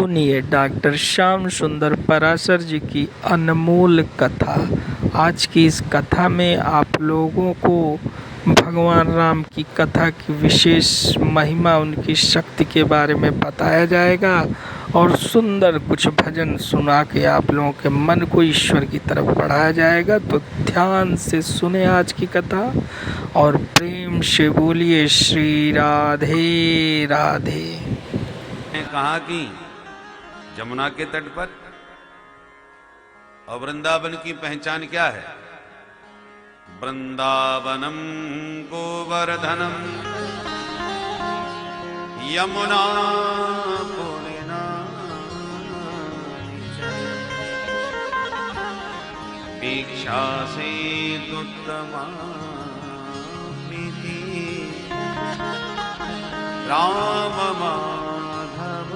सुनिए डॉक्टर श्याम सुंदर पराशर जी की अनमोल कथा। आज की इस कथा में आप लोगों को भगवान राम की कथा की विशेष महिमा, उनकी शक्ति के बारे में बताया जाएगा और सुंदर कुछ भजन सुना के आप लोगों के मन को ईश्वर की तरफ बढ़ाया जाएगा। तो ध्यान से सुने आज की कथा और प्रेम से बोलिए श्री राधे राधे। कहा कि जमुना के तट पर, और वृंदावन की पहचान क्या है? वृंदावनम गोवर्धनम यमुना पूर्णा वीक्षा से उत्तमा राम माधव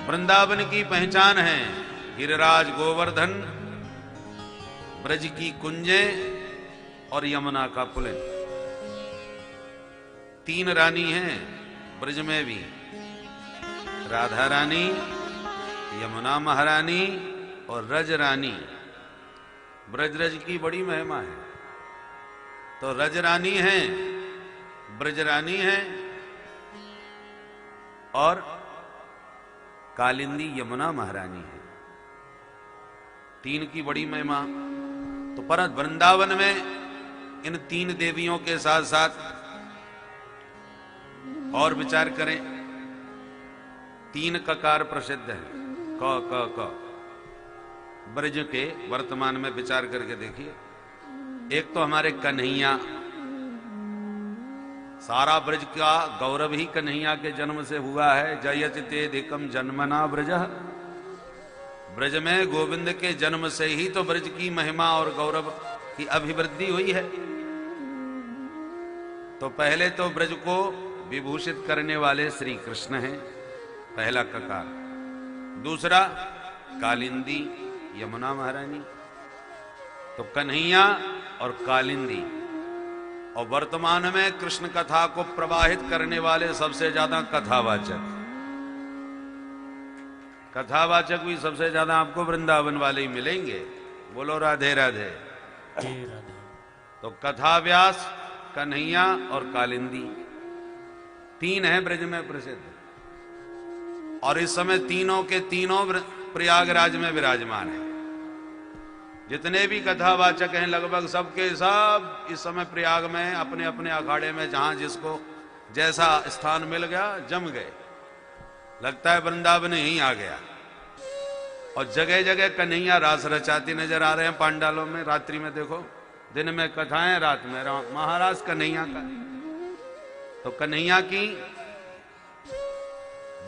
वृंदावन की पहचान है गिरिराज गोवर्धन, ब्रज की कुंजें और यमुना का पुलिन। तीन रानी हैं ब्रज में भी, राधा रानी, यमुना महारानी और रज रानी। ब्रज की बड़ी महिमा है। तो रज रानी है, ब्रज रानी है और कालिंदी यमुना महारानी है। तीन की बड़ी महिमा। तो पर वृंदावन में इन तीन देवियों के साथ साथ और विचार करें, तीन ककार प्रसिद्ध है। क ब्रज के वर्तमान में विचार करके देखिए। एक तो हमारे कन्हैया, सारा ब्रज का गौरव ही कन्हैया के जन्म से हुआ है। जयचितेधिकम जन्मना ब्रज, ब्रज में गोविंद के जन्म से ही तो ब्रज की महिमा और गौरव की अभिवृद्धि हुई है। तो पहले तो ब्रज को विभूषित करने वाले श्री कृष्ण हैं, पहला ककार। दूसरा कालिंदी यमुना महारानी। तो कन्हैया और कालिंदी। और वर्तमान में कृष्ण कथा को प्रवाहित करने वाले सबसे ज्यादा कथावाचक। कथावाचक भी सबसे ज्यादा आपको वृंदावन वाले ही मिलेंगे। बोलो राधे राधे। तो कथा व्यास, कन्हैया और कालिंदी तीन है ब्रज में प्रसिद्ध। और इस समय तीनों के तीनों प्रयागराज में विराजमान है। जितने भी कथावाचक हैं लगभग सबके सब इस समय प्रयाग में अपने अपने अखाड़े में, जहां जिसको जैसा स्थान मिल गया जम गए। लगता है वृंदावन ही आ गया। और जगह जगह कन्हैया रास रचाती नजर आ रहे हैं पांडालों में। रात्रि में देखो, दिन में कथाएं, रात में महाराज कन्हैया का। तो कन्हैया की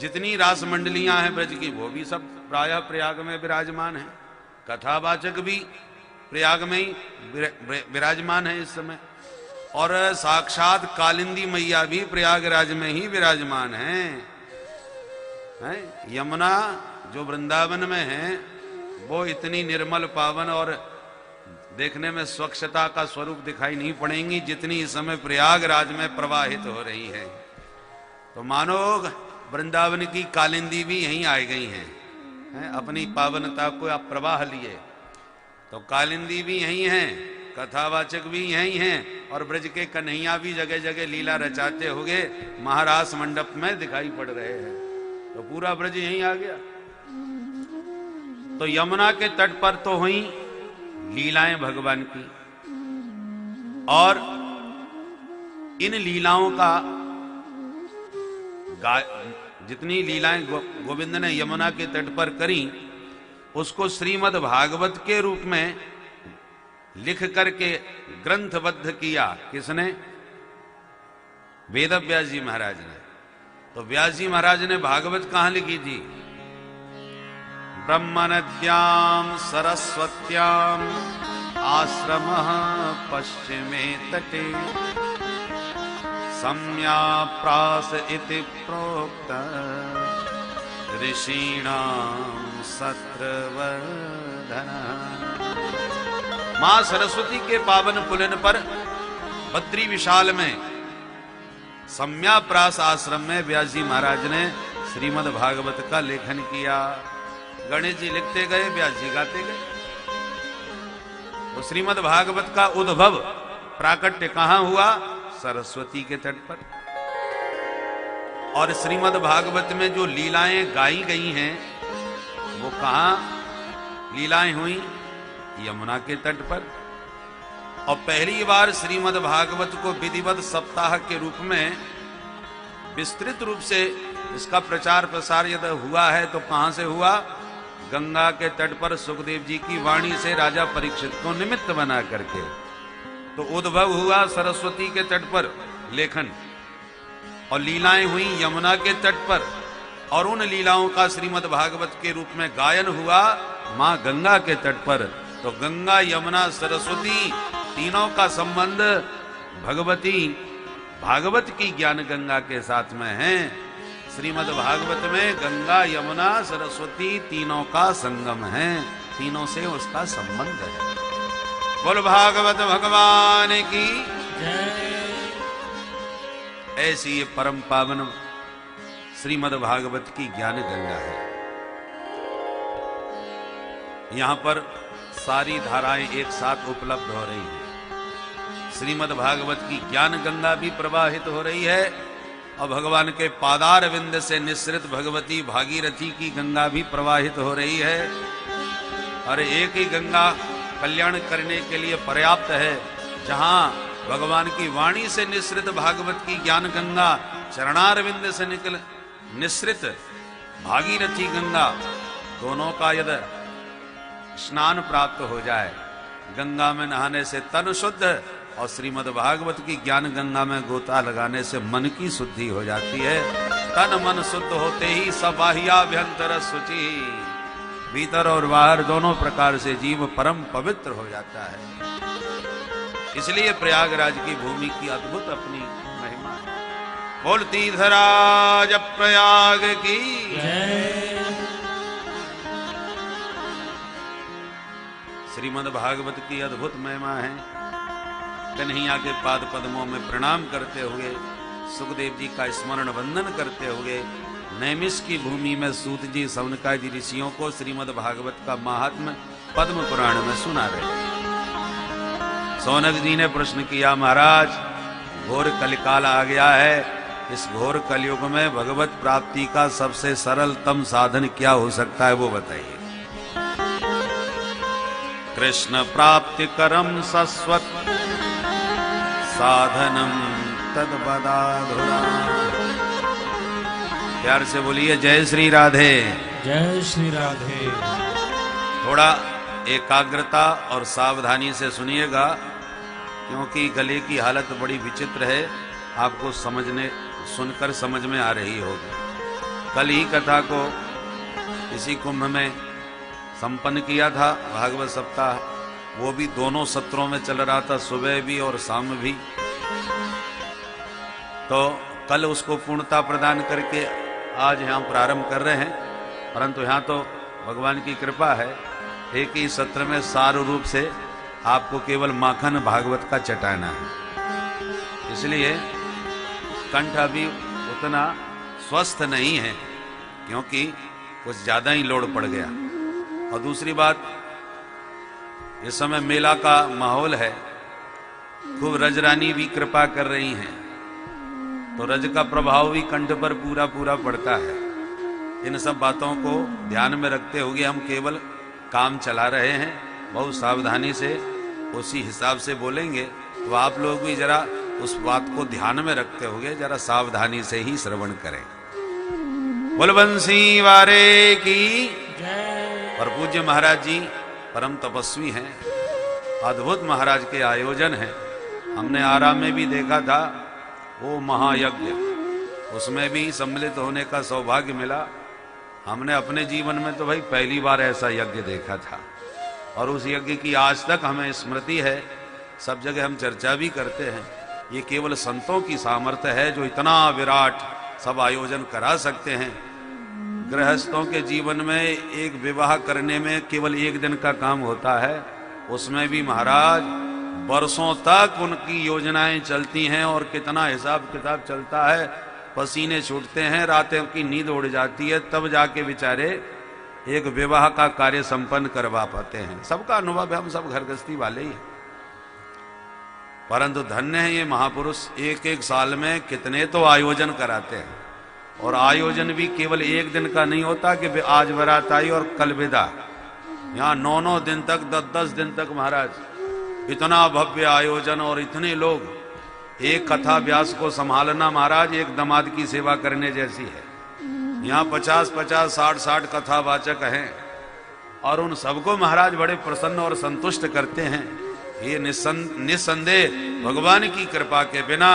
जितनी रास मंडलियां हैं ब्रज की, वो भी सब प्रायः प्रयाग में विराजमान हैं। कथावाचक भी प्रयाग में ही विराजमान है इस समय। और साक्षात कालिंदी मैया भी प्रयागराज में ही विराजमान है। यमुना जो वृंदावन में है वो इतनी निर्मल, पावन और देखने में स्वच्छता का स्वरूप दिखाई नहीं पड़ेंगी जितनी इस समय प्रयागराज में प्रवाहित हो रही है। तो मानो वृंदावन की कालिंदी भी यहीं आ गई हैं, अपनी पावनता को आप प्रवाह लिए। तो कालिंदी भी यहीं हैं, कथावाचक भी यहीं हैं और ब्रज के कन्हैया भी जगह जगह लीला रचाते हुए महारास मंडप में दिखाई पड़ रहे हैं। तो पूरा ब्रज यहीं आ गया। तो यमुना के तट पर तो हुई लीलाएं भगवान की। और इन लीलाओं का जितनी लीलाएं गोविंद ने यमुना के तट पर करी, उसको श्रीमद् भागवत के रूप में लिख करके ग्रंथबद्ध किया। किसने? वेद व्यास जी महाराज ने। तो व्यास जी महाराज ने भागवत कहां लिखी थी? ब्रह्म नद्याम सरस्वत्याम आश्रमः पश्चिमे तटे सम्याप्रास इति प्रोक्त ऋषीणाम सत्रवर्धन। मां सरस्वती के पावन पुलिन पर बद्री विशाल में सम्याप्रास आश्रम में व्यास जी महाराज ने श्रीमद् भागवत का लेखन किया। गणेश जी लिखते गए, व्यास जी गाते गए। तो श्रीमद् भागवत का उद्भव प्राकट्य कहां हुआ? सरस्वती के तट पर। और श्रीमद् भागवत में जो लीलाएं गाई गई हैं वो कहां लीलाएं हुई? यमुना के तट पर। और पहली बार श्रीमद् भागवत को विधिवत सप्ताह के रूप में विस्तृत रूप से इसका प्रचार प्रसार यदि हुआ है तो कहां से हुआ? गंगा के तट पर सुखदेव जी की वाणी से राजा परीक्षित को निमित्त बना करके। तो उद्भव हुआ सरस्वती के तट पर लेखन, और लीलाएं हुई यमुना के तट पर, और उन लीलाओं का श्रीमद् भागवत के रूप में गायन हुआ मां गंगा के तट पर। तो गंगा, यमुना, सरस्वती तीनों का संबंध भगवती भागवत की ज्ञान गंगा के साथ में है। श्रीमद् भागवत में गंगा, यमुना, सरस्वती तीनों का संगम है, तीनों से उसका संबंध है। बोल भागवत भगवान की जय। ऐसी ये परम पावन श्रीमद् भागवत की ज्ञान गंगा है। यहां पर सारी धाराएं एक साथ उपलब्ध हो रही हैं। श्रीमद् भागवत की ज्ञान गंगा भी प्रवाहित हो रही है, और भगवान के पादार विंद से निस्सृत भगवती भागीरथी की गंगा भी प्रवाहित हो रही है। और एक ही गंगा कल्याण करने के लिए पर्याप्त है। जहां भगवान की वाणी से निस्सृत भागवत की ज्ञान गंगा, चरणार विंद से निस्सृत भागीरथी गंगा, दोनों का यदि स्नान प्राप्त हो जाए, गंगा में नहाने से तन शुद्ध, और श्रीमद् भागवत की ज्ञान गंगा में गोता लगाने से मन की शुद्धि हो जाती है। तन मन शुद्ध होते ही सबाह्याभ्यंतर शुचि, भीतर और बाहर दोनों प्रकार से जीव परम पवित्र हो जाता है। इसलिए प्रयागराज की भूमि की अद्भुत अपनी महिमा है। बोल तीर्थराज प्रयाग की जय। श्रीमद् भागवत की अद्भुत महिमा है। कन्हैया के पाद पद्मों में प्रणाम करते हुए, सुखदेव जी का स्मरण वंदन करते हुए, नैमिष की भूमि में सूत जी, सौनकादि ऋषियों को श्रीमद् भागवत का महात्म्य पद्म पुराण में सुना रहे। सौनक जी ने प्रश्न किया, महाराज घोर कलिकाल आ गया है, इस घोर कलयुग में भगवत प्राप्ति का सबसे सरलतम साधन क्या हो सकता है, वो बताइए। कृष्ण प्राप्ति करम सस्वत साधनम तद बदाधुरा। प्यार से बोलिए जय श्री राधे। जय श्री राधे। थोड़ा एकाग्रता और सावधानी से सुनिएगा, क्योंकि गले की हालत बड़ी विचित्र है, आपको सुनकर समझ में आ रही होगी। कल ही कथा को इसी कुंभ में संपन्न किया था भागवत सप्ताह, वो भी दोनों सत्रों में चल रहा था, सुबह भी और शाम भी। तो कल उसको पूर्णता प्रदान करके आज यहाँ प्रारंभ कर रहे हैं, परंतु यहाँ तो भगवान की कृपा है, एक ही सत्र में सार रूप से आपको केवल माखन भागवत का चटाना है। इसलिए कंठ अभी उतना स्वस्थ नहीं है, क्योंकि कुछ ज्यादा ही लोड पड़ गया। और दूसरी बात, इस समय मेला का माहौल है, खूब रजरानी भी कृपा कर रही हैं, तो रज का प्रभाव भी कंठ पर पूरा पूरा पड़ता है। इन सब बातों को ध्यान में रखते हुए हम केवल काम चला रहे हैं, बहुत सावधानी से उसी हिसाब से बोलेंगे। तो आप लोग भी जरा उस बात को ध्यान में रखते हुए जरा सावधानी से ही श्रवण करें। बोल बंसी वारे की जय। और पूज्य महाराज जी परम तपस्वी हैं, अद्भुत महाराज के आयोजन हैं। हमने आराम में भी देखा था वो महायज्ञ, उसमें भी सम्मिलित होने का सौभाग्य मिला। हमने अपने जीवन में तो भाई पहली बार ऐसा यज्ञ देखा था, और उस यज्ञ की आज तक हमें स्मृति है, सब जगह हम चर्चा भी करते हैं। ये केवल संतों की सामर्थ्य है जो इतना विराट सब आयोजन करा सकते हैं। गृहस्थों के जीवन में एक विवाह करने में केवल एक दिन का काम होता है, उसमें भी महाराज वर्षों तक उनकी योजनाएं चलती हैं और कितना हिसाब किताब चलता है, पसीने छूटते हैं, रातें की नींद उड़ जाती है, तब जाके बेचारे एक विवाह का कार्य संपन्न करवा पाते हैं। सबका अनुभव है, हम सब घर गृहस्थी वाले ही हैं। परंतु धन्य है ये महापुरुष, एक एक साल में कितने तो आयोजन कराते हैं, और आयोजन भी केवल एक दिन का नहीं होता कि आज बारात आई और कल विदा। यहाँ 9-9 दिन तक, 10-10 दिन तक महाराज इतना भव्य आयोजन, और इतने लोग। एक कथा व्यास को संभालना महाराज एक दामाद की सेवा करने जैसी है। यहाँ 50-50, 60-60 कथावाचक हैं, और उन सबको महाराज बड़े प्रसन्न और संतुष्ट करते हैं। ये निस्संदेह भगवान की कृपा के बिना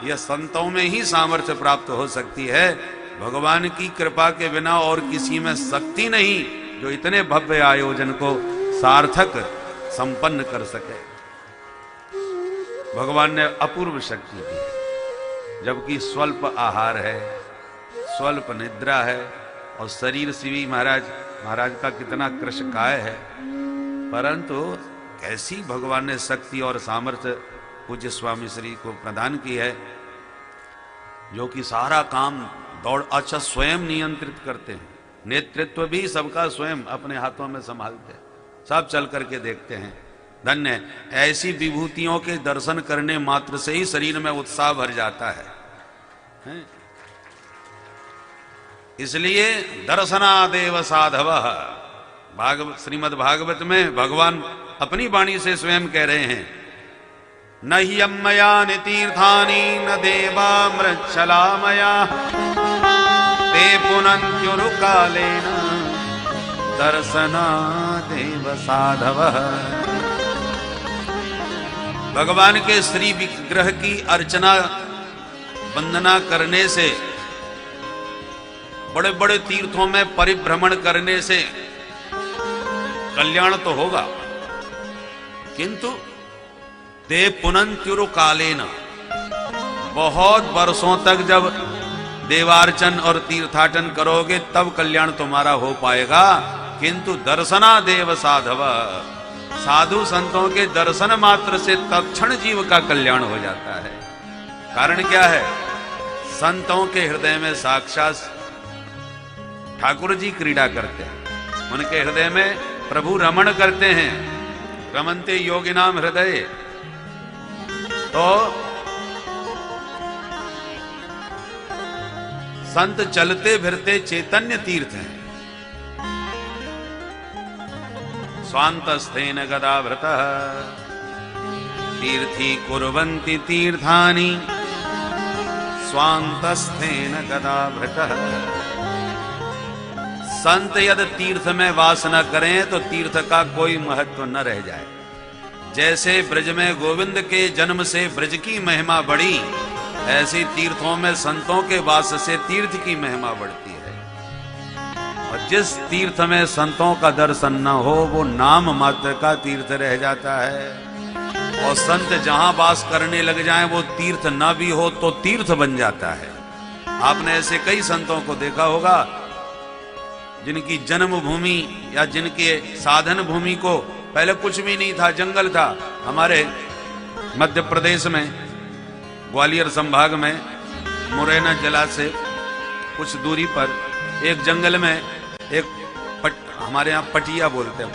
यह संतों में ही सामर्थ्य प्राप्त हो सकती है। भगवान की कृपा के बिना और किसी में शक्ति नहीं जो इतने भव्य आयोजन को सार्थक संपन्न कर सके। भगवान ने अपूर्व शक्ति दी है, जबकि स्वल्प आहार है, स्वल्प निद्रा है, और शरीर से भी महाराज का कितना कृशकाय है, परंतु कैसी भगवान ने शक्ति और सामर्थ्य पूज्य स्वामी श्री को प्रदान की है, जो कि सारा काम अच्छा स्वयं नियंत्रित करते हैं। नेतृत्व भी सबका स्वयं अपने हाथों में संभालते हैं, सब चल करके देखते हैं। धन्य, ऐसी विभूतियों के दर्शन करने मात्र से ही शरीर में उत्साह भर जाता है। इसलिए दर्शनादेव साधव, श्रीमद् भागवत में भगवान अपनी वाणी से स्वयं कह रहे हैं, न हि अम्मयानि तीर्थानि न देवा मृच्छलामया ते पुनन्त्युरुकालेन दर्शनादेव साधव। भगवान के श्री विग्रह की अर्चना वंदना करने से, बड़े बड़े तीर्थों में परिभ्रमण करने से कल्याण तो होगा, किंतु ते पुनन्त्युरु कालेन, बहुत वर्षों तक जब देवार्चन और तीर्थाटन करोगे तब कल्याण तुम्हारा हो पाएगा। किंतु दर्शना देव साधव, साधु संतों के दर्शन मात्र से तत्क्षण जीव का कल्याण हो जाता है। कारण क्या है? संतों के हृदय में साक्षात ठाकुर जी क्रीड़ा करते हैं, उनके हृदय में प्रभु रमण करते हैं। रमन्ते योगिनाम हृदय, तो संत चलते फिरते चैतन्य तीर्थ हैं। स्वांतस्थेन गदाव्रतः तीर्थी कुर्वन्ति तीर्थानि स्वांतस्थेन गदाव्रतः। संत यदि तीर्थ में वास न करें तो तीर्थ का कोई महत्व न रह जाए। जैसे ब्रज में गोविंद के जन्म से ब्रज की महिमा बढ़ी, ऐसी तीर्थों में संतों के वास से तीर्थ की महिमा बढ़ती है। और जिस तीर्थ में संतों का दर्शन न हो वो नाम मात्र का तीर्थ रह जाता है। और संत जहां वास करने लग जाएं वो तीर्थ न भी हो तो तीर्थ बन जाता है। आपने ऐसे कई संतों को देखा होगा जिनकी जन्म भूमि या जिनके साधन भूमि को पहले कुछ भी नहीं था, जंगल था। हमारे मध्य प्रदेश में ग्वालियर संभाग में मुरैना जिला से कुछ दूरी पर एक जंगल में एक हमारे यहाँ पटिया बोलते हैं,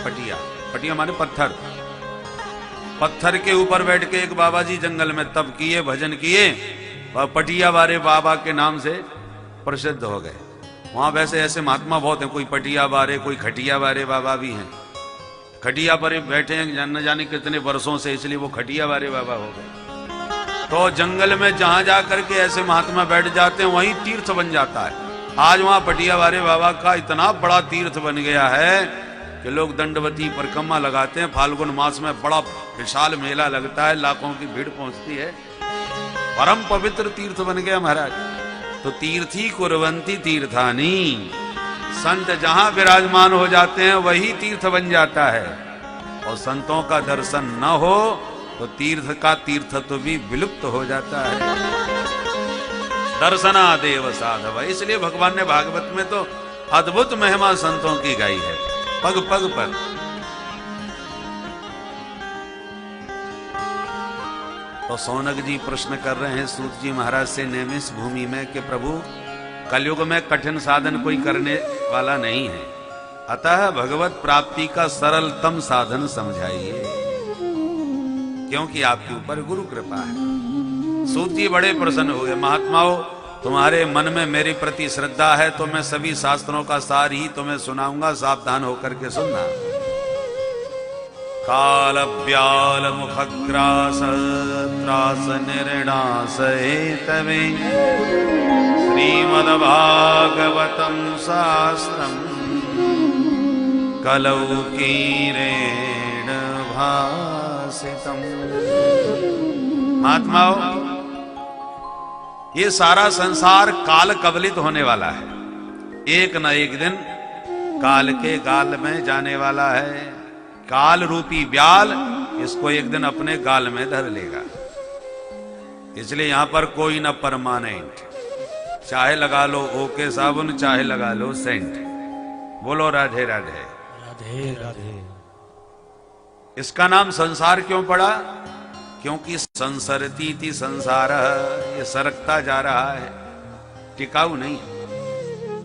पटिया माने पत्थर। पत्थर के ऊपर बैठ के एक बाबा जी जंगल में तप किए, भजन किए और पटिया वाले बाबा के नाम से प्रसिद्ध हो गए। वहां वैसे ऐसे महात्मा बहुत हैं, कोई पटिया बारे, कोई खटिया बारे बाबा भी हैं। खटिया पर बैठे हैं न जाने कितने वर्षों से, इसलिए वो खटिया बारे बाबा हो गए। तो जंगल में जहां जा करके ऐसे महात्मा बैठ जाते हैं वहीं तीर्थ बन जाता है। आज वहां पटिया वाले बाबा का इतना बड़ा तीर्थ बन गया है कि लोग दंडवती परिक्रमा लगाते हैं। फाल्गुन मास में बड़ा विशाल मेला लगता है, लाखों की भीड़ पहुंचती है। परम पवित्र तीर्थ बन गया महाराज। तो तीर्थी कुर्वन्ति तीर्थानि, संत जहां विराजमान हो जाते हैं वही तीर्थ बन जाता है। और संतों का दर्शन न हो तो तीर्थ का तीर्थत्व भी विलुप्त हो जाता है। दर्शनादेव साधव, इसलिए भगवान ने भागवत में तो अद्भुत महिमा संतों की गाई है, पग पग पर। तो सौनक जी प्रश्न कर रहे हैं सूत जी महाराज से नेमिष भूमि में कि प्रभु कलयुग में कठिन साधन कोई करने वाला नहीं है, अतः भगवत प्राप्ति का सरलतम साधन समझाइए, क्योंकि आपके ऊपर गुरु कृपा है। सूत जी बड़े प्रसन्न हुए। महात्माओं, तुम्हारे मन में मेरे प्रति श्रद्धा है तो मैं सभी शास्त्रों का सार ही तुम्हें सुनाऊंगा, सावधान होकर के सुनना। काल व्याल मुखग्रास त्रास निर्णास हेतवे श्रीमद् भागवतम शास्त्रम कलौ कीरेण भासितम। महात्माओं, ये सारा संसार काल कबलित होने वाला है, एक न एक दिन काल के गाल में जाने वाला है। काल रूपी व्याल इसको एक दिन अपने गाल में धर लेगा, इसलिए यहां पर कोई न परमानेंट, चाहे लगा लो ओके साबुन, चाहे लगा लो सेंट। बोलो राधे राधे। राधे राधे। इसका नाम संसार क्यों पड़ा? क्योंकि संसरती थी संसार, ये सरकता जा रहा है, टिकाऊ नहीं।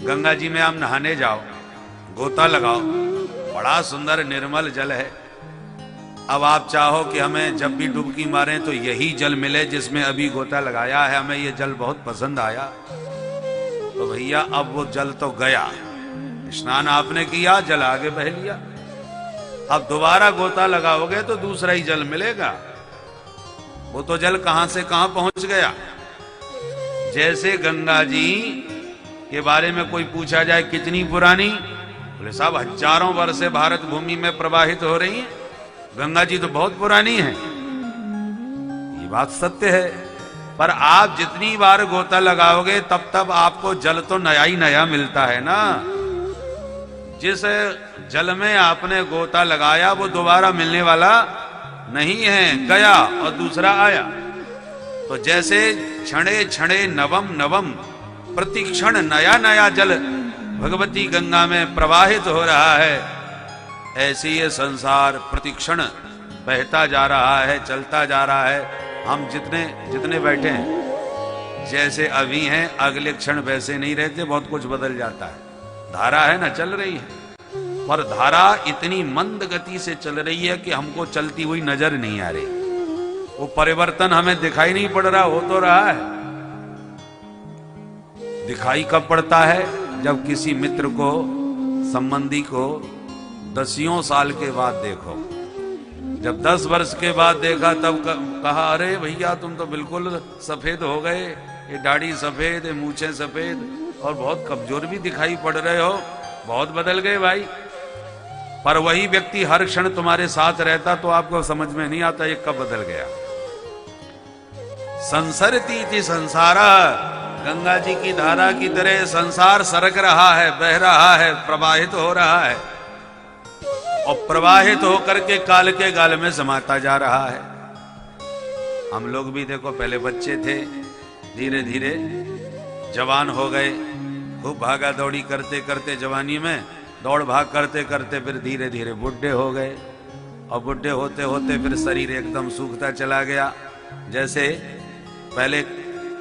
गंगा जी में आप नहाने जाओ, गोता लगाओ, बड़ा सुंदर निर्मल जल है। अब आप चाहो कि हमें जब भी डुबकी मारें तो यही जल मिले जिसमें अभी गोता लगाया है, हमें ये जल बहुत पसंद आया, तो भैया अब वो जल तो गया। स्नान आपने किया, जल आगे बह लिया, अब दोबारा गोता लगाओगे तो दूसरा ही जल मिलेगा। वो तो जल कहां से कहां पहुंच गया। जैसे गंगा जी के बारे में कोई पूछा जाए कितनी पुरानी, बोले साहब हजारों वर्ष से भारत भूमि में प्रवाहित हो रही है, गंगा जी तो बहुत पुरानी है। ये बात सत्य है, पर आप जितनी बार गोता लगाओगे तब तब आपको जल तो नया ही नया मिलता है ना। जिस जल में आपने गोता लगाया वो दोबारा मिलने वाला नहीं है, गया और दूसरा आया। तो जैसे क्षणे क्षणे नवम नवम, प्रतिक्षण नया नया जल भगवती गंगा में प्रवाहित हो रहा है, ऐसे ये संसार प्रतिक्षण बहता जा रहा है, चलता जा रहा है। हम जितने जितने बैठे हैं, जैसे अभी हैं अगले क्षण वैसे नहीं रहते, बहुत कुछ बदल जाता है। धारा है ना, चल रही है, पर धारा इतनी मंद गति से चल रही है कि हमको चलती हुई नजर नहीं आ रही। वो परिवर्तन हमें दिखाई नहीं पड़ रहा, हो तो रहा है। दिखाई कब पड़ता है? जब किसी मित्र को, संबंधी को 10 साल के बाद देखो। जब 10 वर्ष के बाद देखा तब कहा अरे भैया तुम तो बिल्कुल सफेद हो गए, ये दाढ़ी सफेद, ये मूछें सफेद, और बहुत कमजोर भी दिखाई पड़ रहे हो, बहुत बदल गए भाई। पर वही व्यक्ति हर क्षण तुम्हारे साथ रहता तो आपको समझ में नहीं आता ये कब बदल गया। संसरती थी संसारा, गंगा जी की धारा की तरह संसार सरक रहा है, बह रहा है, प्रवाहित हो रहा है, और प्रवाहित होकर के काल के गाल में समाता जा रहा है। हम लोग भी देखो पहले बच्चे थे, धीरे धीरे जवान हो गए, खूब भागा दौड़ी करते करते जवानी में दौड़ भाग करते करते फिर धीरे धीरे बुढ़े हो गए, और बुढ़े होते होते फिर शरीर एकदम सूखता चला गया। जैसे पहले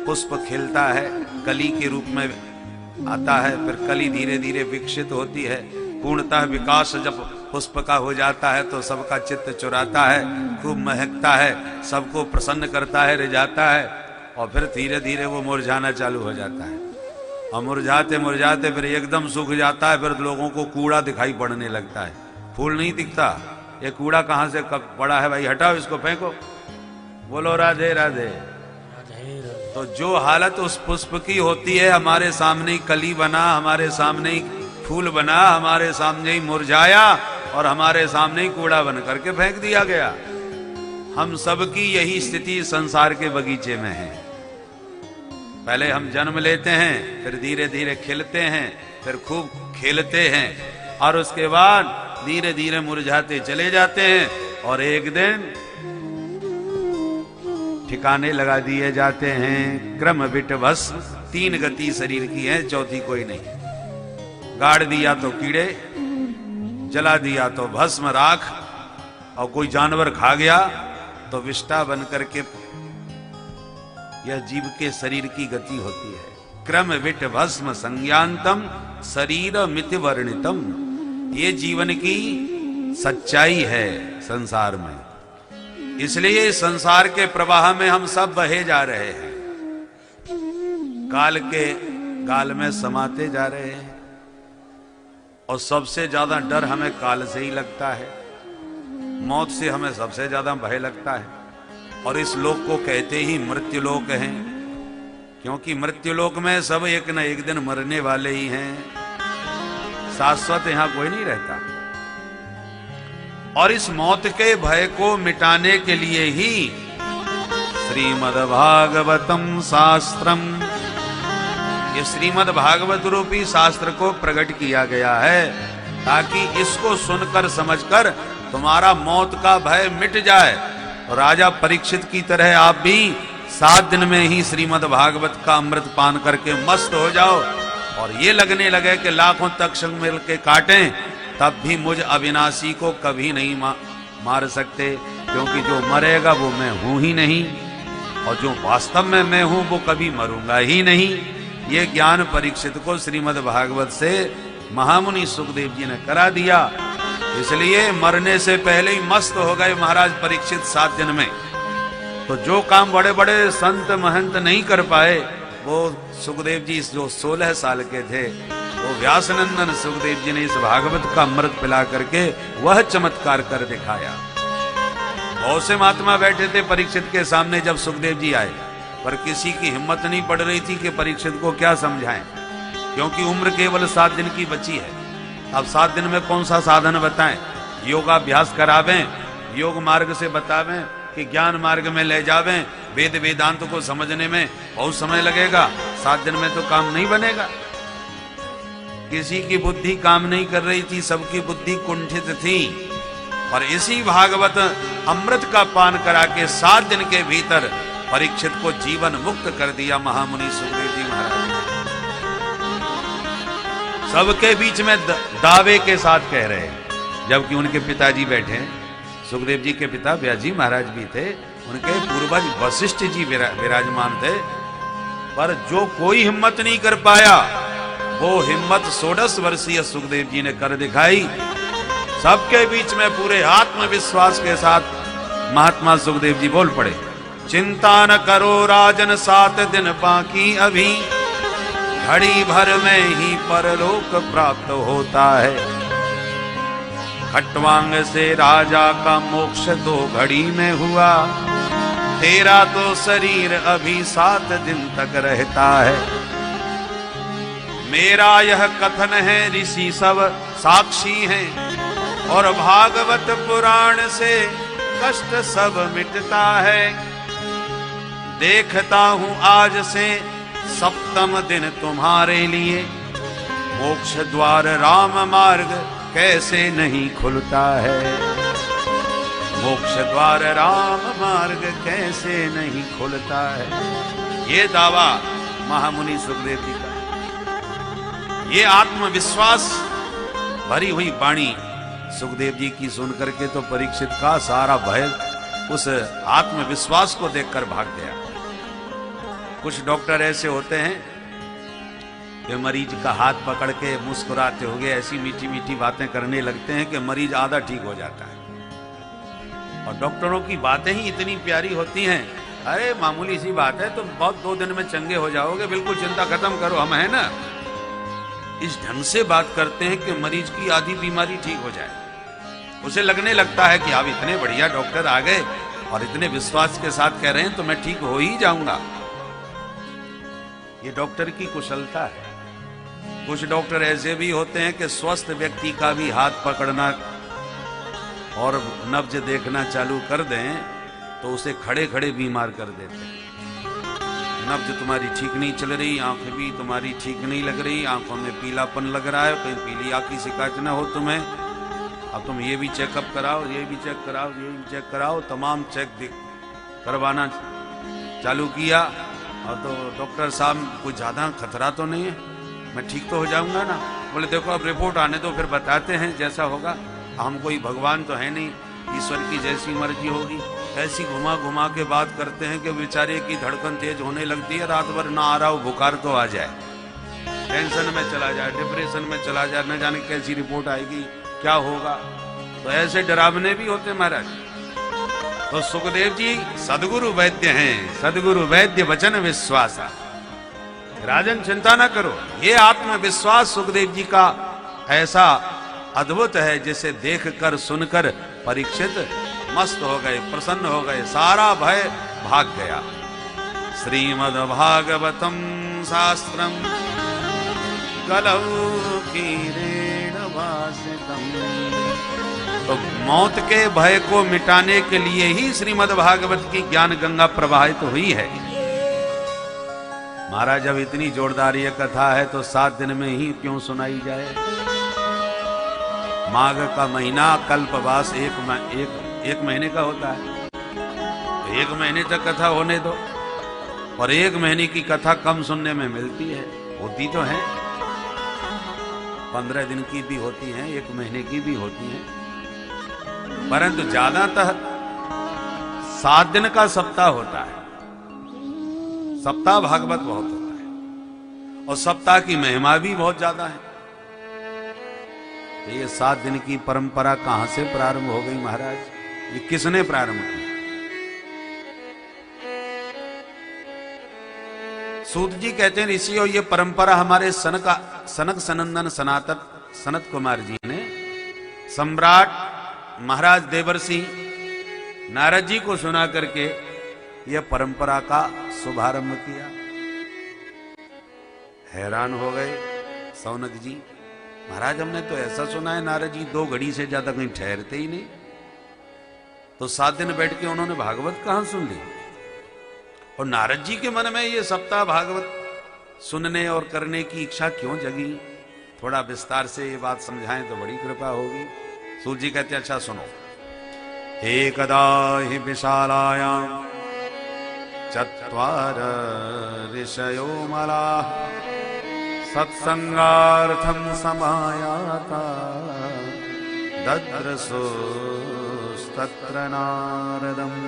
पुष्प खिलता है, कली के रूप में आता है, फिर कली धीरे धीरे विकसित होती है, पूर्णतः विकास जब पुष्प का हो जाता है तो सबका चित्त चुराता है, खूब महकता है, सबको प्रसन्न करता है, रिझाता है, और फिर धीरे धीरे वो मुरझाना चालू हो जाता है, और मुरझाते मुरझाते फिर एकदम सूख जाता है। फिर लोगों को कूड़ा दिखाई पड़ने लगता है, फूल नहीं दिखता। ये कूड़ा कहाँ से कब पड़ा है भाई, हटाओ इसको, फेंको। बोलो राधे राधे। तो जो हालत उस पुष्प की होती है, हमारे सामने ही कली बना, हमारे सामने ही फूल बना, हमारे सामने ही मुरझाया, और हमारे सामने ही कूड़ा बन करके फेंक दिया गया। हम सबकी यही स्थिति संसार के बगीचे में है। पहले हम जन्म लेते हैं, फिर धीरे धीरे खिलते हैं, फिर खूब खेलते हैं, और उसके बाद धीरे धीरे मुरझाते चले जाते हैं, और एक दिन ठिकाने लगा दिए जाते हैं। क्रम बिट बस 3 गति शरीर की है, चौथी कोई नहीं। गाड़ दिया तो कीड़े, जला दिया तो भस्म राख, और कोई जानवर खा गया तो विष्ठा बन करके यह जीव के शरीर की गति होती है। क्रम विट भस्म संज्ञान्तम शरीर मिति वर्णितम, ये जीवन की सच्चाई है संसार में। इसलिए संसार के प्रवाह में हम सब बहे जा रहे हैं, काल के गाल में समाते जा रहे हैं। और सबसे ज्यादा डर हमें काल से ही लगता है, मौत से हमें सबसे ज्यादा भय लगता है। और इस लोक को कहते ही मृत्यु लोक है, क्योंकि मृत्यु लोक में सब एक न एक दिन मरने वाले ही हैं, शाश्वत यहां कोई नहीं रहता। और इस मौत के भय को मिटाने के लिए ही श्रीमद्भागवतम शास्त्रम, ये श्रीमद् भागवत रूपी शास्त्र को प्रकट किया गया है, ताकि इसको सुनकर समझकर तुम्हारा मौत का भय मिट जाए। और राजा परीक्षित की तरह आप भी 7 दिन में ही श्रीमद् भागवत का अमृत पान करके मस्त हो जाओ, और ये लगने लगे कि लाखों तक मिल के काटें, तब भी मुझ अविनाशी को कभी नहीं मार सकते, क्योंकि जो मरेगा वो मैं हूं ही नहीं, और जो वास्तव में मैं हूं वो कभी मरूंगा ही नहीं। ये ज्ञान परीक्षित को श्रीमद् भागवत से महामुनि सुखदेव जी ने करा दिया। इसलिए मरने से पहले ही मस्त हो गए महाराज परीक्षित 7 दिन में। तो जो काम बड़े बड़े संत महंत नहीं कर पाए, वो सुखदेव जी जो 16 साल के थे, वो व्यासनंदन सुखदेव जी ने इस भागवत का अमृत पिला करके वह चमत्कार कर दिखाया। बहुत से महात्मा बैठे थे परीक्षित के सामने जब सुखदेव जी आए, पर किसी की हिम्मत नहीं पड़ रही थी कि परीक्षित को क्या समझाएं, क्योंकि उम्र केवल 7 दिन की बची है। अब 7 दिन में कौन सा साधन बताएं, योगाभ्यास करावें, योग मार्ग से बतावें कि ज्ञान मार्ग में ले जावें, वेद वेदांत को समझने में बहुत समय लगेगा, 7 दिन में तो काम नहीं बनेगा। किसी की बुद्धि काम नहीं कर रही थी, सबकी बुद्धि कुंठित थी। और इसी भागवत अमृत का पान करा के 7 दिन के भीतर परीक्षित को जीवन मुक्त कर दिया महामुनि सुखदेव जी महाराज। सबके बीच में दावे के साथ कह रहे हैं, जबकि उनके पिताजी बैठे हैं। सुखदेव जी के पिता व्यास जी महाराज भी थे, उनके पूर्वज वशिष्ठ जी विराजमान थे, पर जो कोई हिम्मत नहीं कर पाया, वो हिम्मत 16 वर्षीय सुखदेव जी ने कर दिखाई। सबके बीच में पूरे आत्मविश्वास के साथ महात्मा सुखदेव जी बोल पड़े, चिंता न करो राजन 7 दिन बाकी अभी, घड़ी भर में ही परलोक प्राप्त होता है। खट्वांग से राजा का मोक्ष 2 घड़ी में हुआ, तेरा तो शरीर अभी 7 दिन तक रहता है। मेरा यह कथन है, ऋषि सब साक्षी हैं, और भागवत पुराण से कष्ट सब मिटता है। देखता हूं आज से 7वें दिन तुम्हारे लिए, मोक्ष द्वार राम मार्ग कैसे नहीं खुलता है। मोक्ष द्वार राम मार्ग कैसे नहीं खुलता है। ये दावा महामुनि सुखदेव जी का, ये आत्मविश्वास भरी हुई वाणी सुखदेव जी की सुनकर के तो परीक्षित का सारा भय उस आत्मविश्वास को देखकर भाग गया। कुछ डॉक्टर ऐसे होते हैं कि मरीज का हाथ पकड़ के मुस्कुराते हुए ऐसी मीठी मीठी बातें करने लगते हैं कि मरीज आधा ठीक हो जाता है। और डॉक्टरों की बातें ही इतनी प्यारी होती हैं, अरे मामूली सी बात है, तुम बहुत 2 दिन में चंगे हो जाओगे, बिल्कुल चिंता खत्म करो, हम है ना। इस ढंग से बात करते हैं कि मरीज की आधी बीमारी ठीक हो जाए। उसे लगने लगता है कि अब इतने बढ़िया डॉक्टर आ गए और इतने विश्वास के साथ कह रहे हैं तो मैं ठीक हो ही जाऊंगा। ये डॉक्टर की कुशलता है। कुछ डॉक्टर ऐसे भी होते हैं कि स्वस्थ व्यक्ति का भी हाथ पकड़ना और नब्ज देखना चालू कर दें तो उसे खड़े खड़े बीमार कर देते हैं। नब्ज तुम्हारी ठीक नहीं चल रही, आंखें भी तुम्हारी ठीक नहीं लग रही, आंखों में पीलापन लग रहा है, कहीं पीली आंख की शिकायत ना हो तुम्हें, अब तुम ये भी चेकअप कराओ, ये भी चेक कराओ, ये भी चेक कराओ, तमाम चेक करवाना चालू किया। और तो डॉक्टर साहब कुछ ज़्यादा खतरा तो नहीं है, मैं ठीक तो हो जाऊंगा ना। बोले देखो अब रिपोर्ट आने दो, फिर बताते हैं जैसा होगा, हम कोई भगवान तो है नहीं, ईश्वर की जैसी मर्जी होगी। ऐसी घुमा घुमा के बात करते हैं कि बेचारे की धड़कन तेज होने लगती है, रात भर ना आ रहा हो, बुखार तो आ जाए, टेंशन में चला जाए, डिप्रेशन में चला जाए, न जाने कैसी रिपोर्ट आएगी, क्या होगा। तो ऐसे डरावने भी होते महाराज। तो सुखदेव जी सदगुरु वैद्य हैं, सदगुरु वैद्य वचन विश्वासा। राजन चिंता ना करो, ये आत्मविश्वास सुखदेव जी का ऐसा अद्भुत है जिसे देखकर सुनकर परीक्षित मस्त हो गए, प्रसन्न हो गए, सारा भय भाग गया। श्रीमद् भागवतम शास्त्रम कलौ कीरेण भासितम। तो मौत के भय को मिटाने के लिए ही श्रीमद् भागवत की ज्ञान गंगा प्रवाहित हुई है। महाराज जब इतनी जोरदार ये कथा है तो 7 दिन में ही क्यों सुनाई जाए। माघ का महीना कल्पवास एक महीने का होता है, तो 1 महीने तक कथा होने दो। और 1 महीने की कथा कम सुनने में मिलती है, होती तो है, 15 दिन की भी होती है, 1 महीने की भी होती है, परंतु ज्यादातर 7 दिन का सप्ताह होता है। सप्ताह भागवत बहुत होता है और सप्ताह की महिमा भी बहुत ज्यादा है। तो ये 7 दिन की परंपरा कहां से प्रारंभ हो गई महाराज, ये किसने प्रारंभ की? सूत जी कहते हैं ऋषि, और ये परंपरा हमारे सनक सनंदन सनत कुमार जी ने सम्राट महाराज देवर्षि नारद जी को सुना करके यह परंपरा का शुभारंभ किया। हैरान हो गए सौनक जी, महाराज हमने तो ऐसा सुना है नारद जी 2 घड़ी से ज्यादा कहीं ठहरते ही नहीं। तो 7 दिन बैठ के उन्होंने भागवत कहां सुन ली? और नारद जी के मन में ये सप्ताह भागवत सुनने और करने की इच्छा क्यों जगी? थोड़ा विस्तार से ये बात समझाएं तो बड़ी कृपा होगी। सूत जी कहते अच्छा सुनो। एकदा हि विशालायां चत्वार ऋषयो मलाः सत्संगार्थं समायाता दद्रसोस्तत्र नारदम्।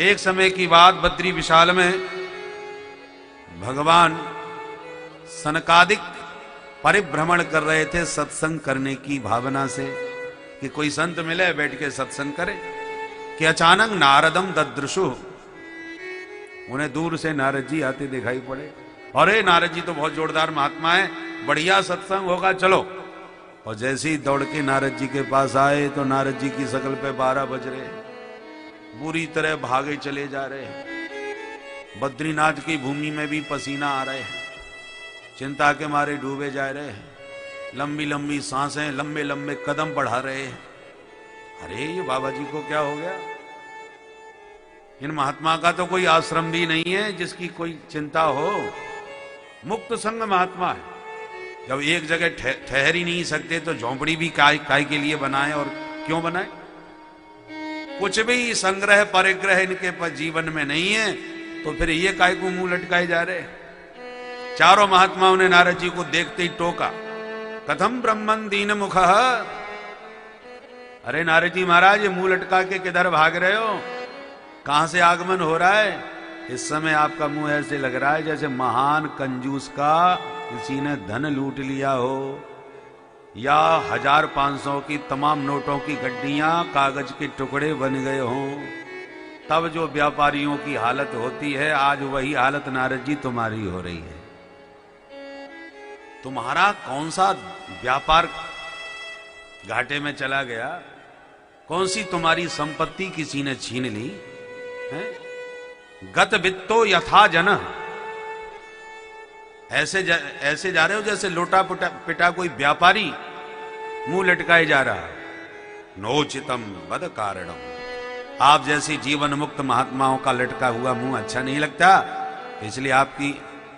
एक समय की बात, बद्री विशाल में भगवान सनकादिक परिभ्रमण कर रहे थे सत्संग करने की भावना से कि कोई संत मिले बैठ के सत्संग करे, कि अचानक नारदम ददृशु, उन्हें दूर से नारद जी आते दिखाई पड़े। अरे नारद जी तो बहुत जोरदार महात्मा है, बढ़िया सत्संग होगा, चलो। और जैसे ही दौड़ के नारद जी के पास आए तो नारद जी की शकल पे 12 बज रहे, बुरी तरह भागे चले जा रहे हैं। बद्रीनाथ की भूमि में भी पसीना आ रहे हैं, चिंता के मारे डूबे जा रहे हैं, लंबी लंबी सांसें, लंबे लंबे कदम बढ़ा रहे हैं। अरे ये बाबा जी को क्या हो गया? इन महात्मा का तो कोई आश्रम भी नहीं है जिसकी कोई चिंता हो, मुक्त संग महात्मा है। जब एक जगह ठहर ही नहीं सकते तो झोंपड़ी भी काय के लिए बनाए, और क्यों बनाए? कुछ भी संग्रह परिग्रह इनके पास जीवन में नहीं है, तो फिर ये काय को मुंह लटकाए जा रहे। चारों महात्माओं ने नारद जी को देखते ही टोका, कथम ब्रह्मन दीन मुख। अरे नारद जी महाराज, ये मुंह लटका के किधर भाग रहे हो? कहां से आगमन हो रहा है? इस समय आपका मुंह ऐसे लग रहा है जैसे महान कंजूस का किसी ने धन लूट लिया हो, या 1500 की तमाम नोटों की गड्डियां कागज के टुकड़े बन गए हों। तब जो व्यापारियों की हालत होती है, आज वही हालत नारद जी तुम्हारी हो रही है। तुम्हारा कौन सा व्यापार घाटे में चला गया? कौन सी तुम्हारी संपत्ति किसी ने छीन ली है? गत वित्तो यथा जन, ऐसे जा रहे हो जैसे लोटा पिटा कोई व्यापारी मुंह लटकाए जा रहा। नोचितम बद कारणम, आप जैसी जीवन मुक्त महात्माओं का लटका हुआ मुंह अच्छा नहीं लगता, इसलिए आपकी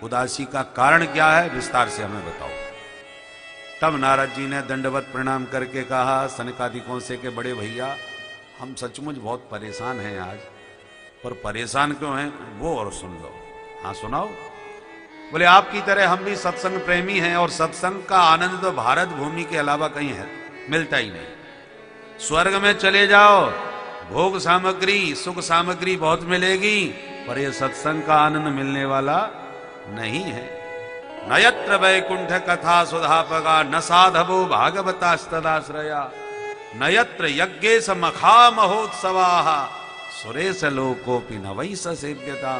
उदासी का कारण क्या है, विस्तार से हमें बताओ। तब नारद जी ने दंडवत प्रणाम करके कहा सनकादिकों से कि बड़े भैया, हम सचमुच बहुत परेशान हैं आज। पर परेशान क्यों हैं वो और सुन लो। हाँ सुनाओ। बोले आपकी तरह हम भी सत्संग प्रेमी हैं, और सत्संग का आनंद तो भारत भूमि के अलावा कहीं है मिलता ही नहीं। स्वर्ग में चले जाओ, भोग सामग्री सुख सामग्री बहुत मिलेगी, पर यह सत्संग का आनंद मिलने वाला नहीं है। न यत्र वैकुंठ कथा सुधापगा न साधवो भागवतास्तदाश्रया न यत्र यज्ञेश मखा महोत्सवा सुरेश लोकोपि न वै सेव्यता।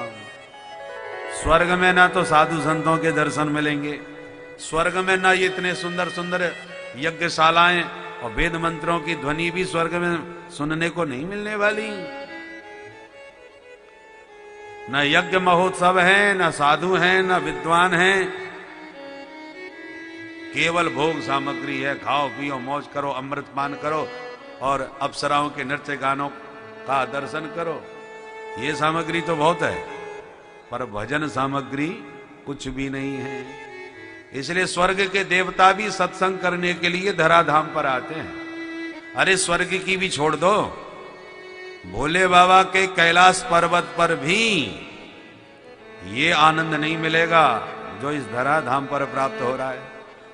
स्वर्ग में ना तो साधु संतों के दर्शन मिलेंगे, स्वर्ग में ना ये इतने सुंदर सुंदर यज्ञशालाएं और वेद मंत्रों की ध्वनि भी स्वर्ग में सुनने को नहीं मिलने वाली। न यज्ञ महोत्सव है, न साधु हैं, न विद्वान हैं, केवल भोग सामग्री है। खाओ पियो मौज करो, अमृत पान करो और अप्सराओं के नृत्य गानों का दर्शन करो। ये सामग्री तो बहुत है, पर भजन सामग्री कुछ भी नहीं है। इसलिए स्वर्ग के देवता भी सत्संग करने के लिए धराधाम पर आते हैं। अरे स्वर्ग की भी छोड़ दो, भोले बाबा के कैलाश पर्वत पर भी ये आनंद नहीं मिलेगा जो इस धराधाम पर प्राप्त हो रहा है।